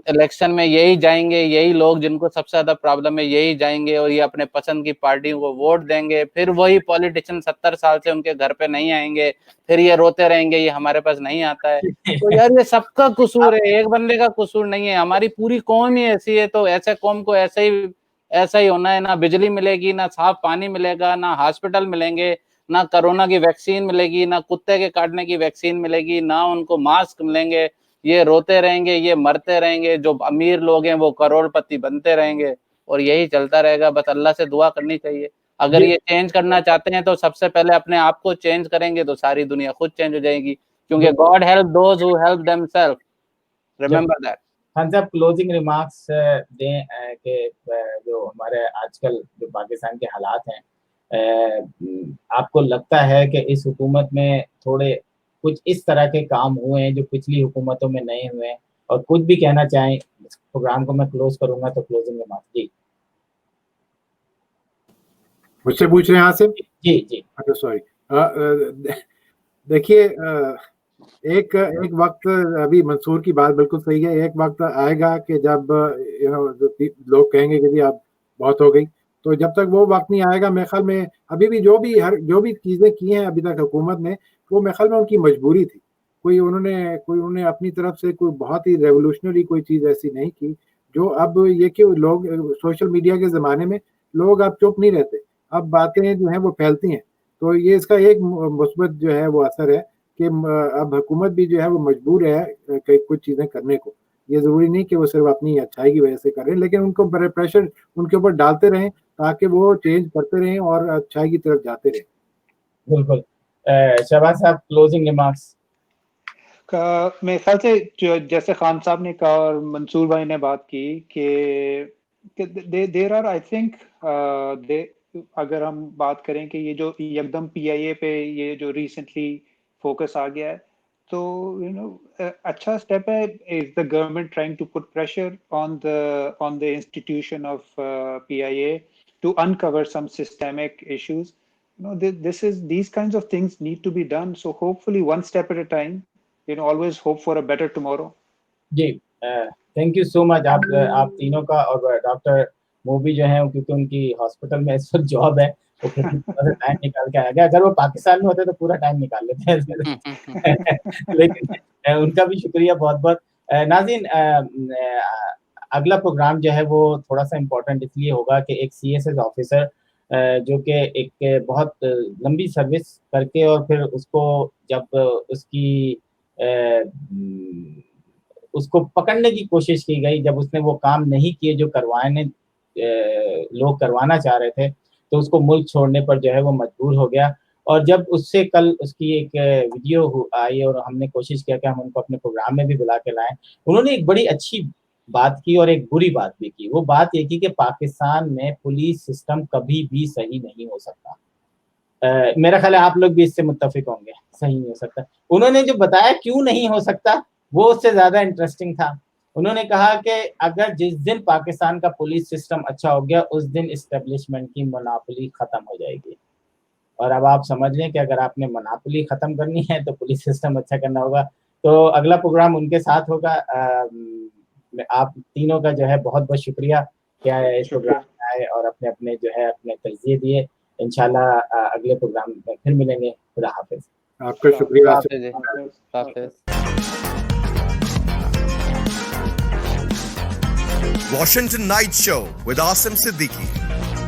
इलेक्शन में यही जाएंगे, यही लोग जिनको सबसे ज्यादा प्रॉब्लम है यही जाएंगे और ये अपने पसंद की पार्टी को वोट देंगे। फिर वही पॉलिटिशियन 70 साल से उनके घर पे नहीं आएंगे, फिर ये रोते रहेंगे ये हमारे पास नहीं आता है। तो यार ये सबका कसूर है, एक बंदे का कसूर नहीं है, हमारी पूरी कौम ही ऐसी है। तो ऐसे कौम को ऐसा ही होना है, ना बिजली मिलेगी, ना साफ पानी मिलेगा, ना हॉस्पिटल मिलेंगे, ना कोरोना की वैक्सीन मिलेगी, ना कुत्ते के काटने की वैक्सीन मिलेगी, ना उनको मास्क मिलेंगे। ये रोते रहेंगे, ये मरते रहेंगे, जो अमीर लोग हैं वो करोड़पति बनते रहेंगे और यही चलता रहेगा। बस अल्लाह से दुआ करनी चाहिए। अगर ये चेंज करना चाहते हैं तो सबसे पहले अपने आप को चेंज करेंगे तो सारी दुनिया खुद चेंज हो जाएगी, क्योंकि God help those who help themselves, remember that.
Khan Sahab closing remarks दें कि जो हमारे आजकल जो पाकिस्तान के हालात हैं, आपको लगता है कि इस हुकूमत में थोड़े कुछ इस तरह के काम हुए हैं जो पिछली हुकूमतों में नहीं हुए हैं, और कुछ भी कहना चाहें? प्रोग्राम को मैं क्लोज करूंगा तो क्लोजिंग रिमार्क्स जी
मुझसे पूछ रहे हैं आसिफ?
जी जी
अच्छा सॉरी। देखिए एक वक्त, अभी मंसूर की बात बिल्कुल सही है, एक वक्त आएगा कि जब लोग कहेंगे कि जी अब बहुत हो गई। तो जब तक वो वक्त नहीं आएगा, मेरे ख्याल में अभी भी जो भी चीजें की हैं अभी तक हुकूमत ने, वो मेरे ख्याल में उनकी मजबूरी थी। कोई उन्होंने अपनी तरफ से कोई बहुत ही रेवोल्यूशनरी कोई चीज ऐसी नहीं की जो अब ये कि लोग सोशल मीडिया के जमाने में लोग अब चुप नहीं रहते, अब बातें जो हैं वो फैलती हैं। तो ये इसका एक मुस्बत जो है वो असर है कि अब हुकूमत भी जो है वो मजबूर है कुछ चीजें करने को। ये जरूरी नहीं कि वो सिर्फ अपनी अच्छाई की वजह से कर रहे हैं, लेकिन उनको प्रेशर उनके ऊपर डालते रहें ताकि वो चेंज करते रहें और अच्छाई की तरफ जाते रहें।
बिल्कुल। शहबाज साहब क्लोजिंग रिमार्क्स।
मेरे ख्याल से जैसे खान साहब ने कहा और मंसूर भाई ने बात की कि देर आर आई थिंक अगर हम बात करें कि ये जो एकदम PIA पे ये जो रिसेंटली फोकस आ गया है, तो अच्छा स्टेप है। Is the government trying to put pressure on the institution of PIA to uncover some systemic issues? These kinds of things need to be done. So hopefully one step at a time, always hope for a better tomorrow.
जी thank you so much आप तीनों का, और doctor movie जो है क्योंकि उनकी hospital में इस वक्त जॉब है, वो टाइम निकाल के आ गया। अगर वो पाकिस्तान में होते तो पूरा टाइम निकाल लेते हैं लेकिन उनका भी शुक्रिया बहुत बहुत। नाज़रीन, अगला प्रोग्राम जो है वो थोड़ा सा इम्पोर्टेंट इसलिए होगा कि एक CSS ऑफिसर जो कि एक बहुत लंबी सर्विस करके और फिर उसको जब उसको पकड़ने की कोशिश की गई, जब उसने वो काम नहीं किए जो लोग करवाना चाह रहे थे, तो उसको मुल्क छोड़ने पर जो है वो मजबूर हो गया। और जब उससे कल उसकी एक वीडियो आई और हमने कोशिश किया कि हम उनको अपने प्रोग्राम में भी बुला के लाएं, उन्होंने एक बड़ी अच्छी बात की और एक बुरी बात भी की। वो बात ये की कि पाकिस्तान में पुलिस सिस्टम कभी भी सही नहीं हो सकता। मेरा ख्याल है आप लोग भी इससे मुत्तफिक होंगे, सही नहीं हो सकता। उन्होंने जो बताया क्यों नहीं हो सकता वो उससे ज्यादा इंटरेस्टिंग था। उन्होंने कहा कि अगर जिस दिन पाकिस्तान का पुलिस सिस्टम अच्छा हो गया उस दिन एस्टेब्लिशमेंट की मोनोपोली खत्म हो जाएगी। और अब आप समझ लें कि अगर आपने मोनोपोली खत्म करनी है तो पुलिस सिस्टम अच्छा करना होगा। तो अगला प्रोग्राम उनके साथ होगा। आप तीनों का जो है बहुत बहुत शुक्रिया क्या इस प्रोग्राम में आए और अपने अपने जो है अपने तजज़िये दिए। इंशाल्लाह अगले प्रोग्राम में फिर मिलेंगे। खुदा हाफिज।
आपका शुक्रिया।
Washington Night Show with Asim Siddiqui.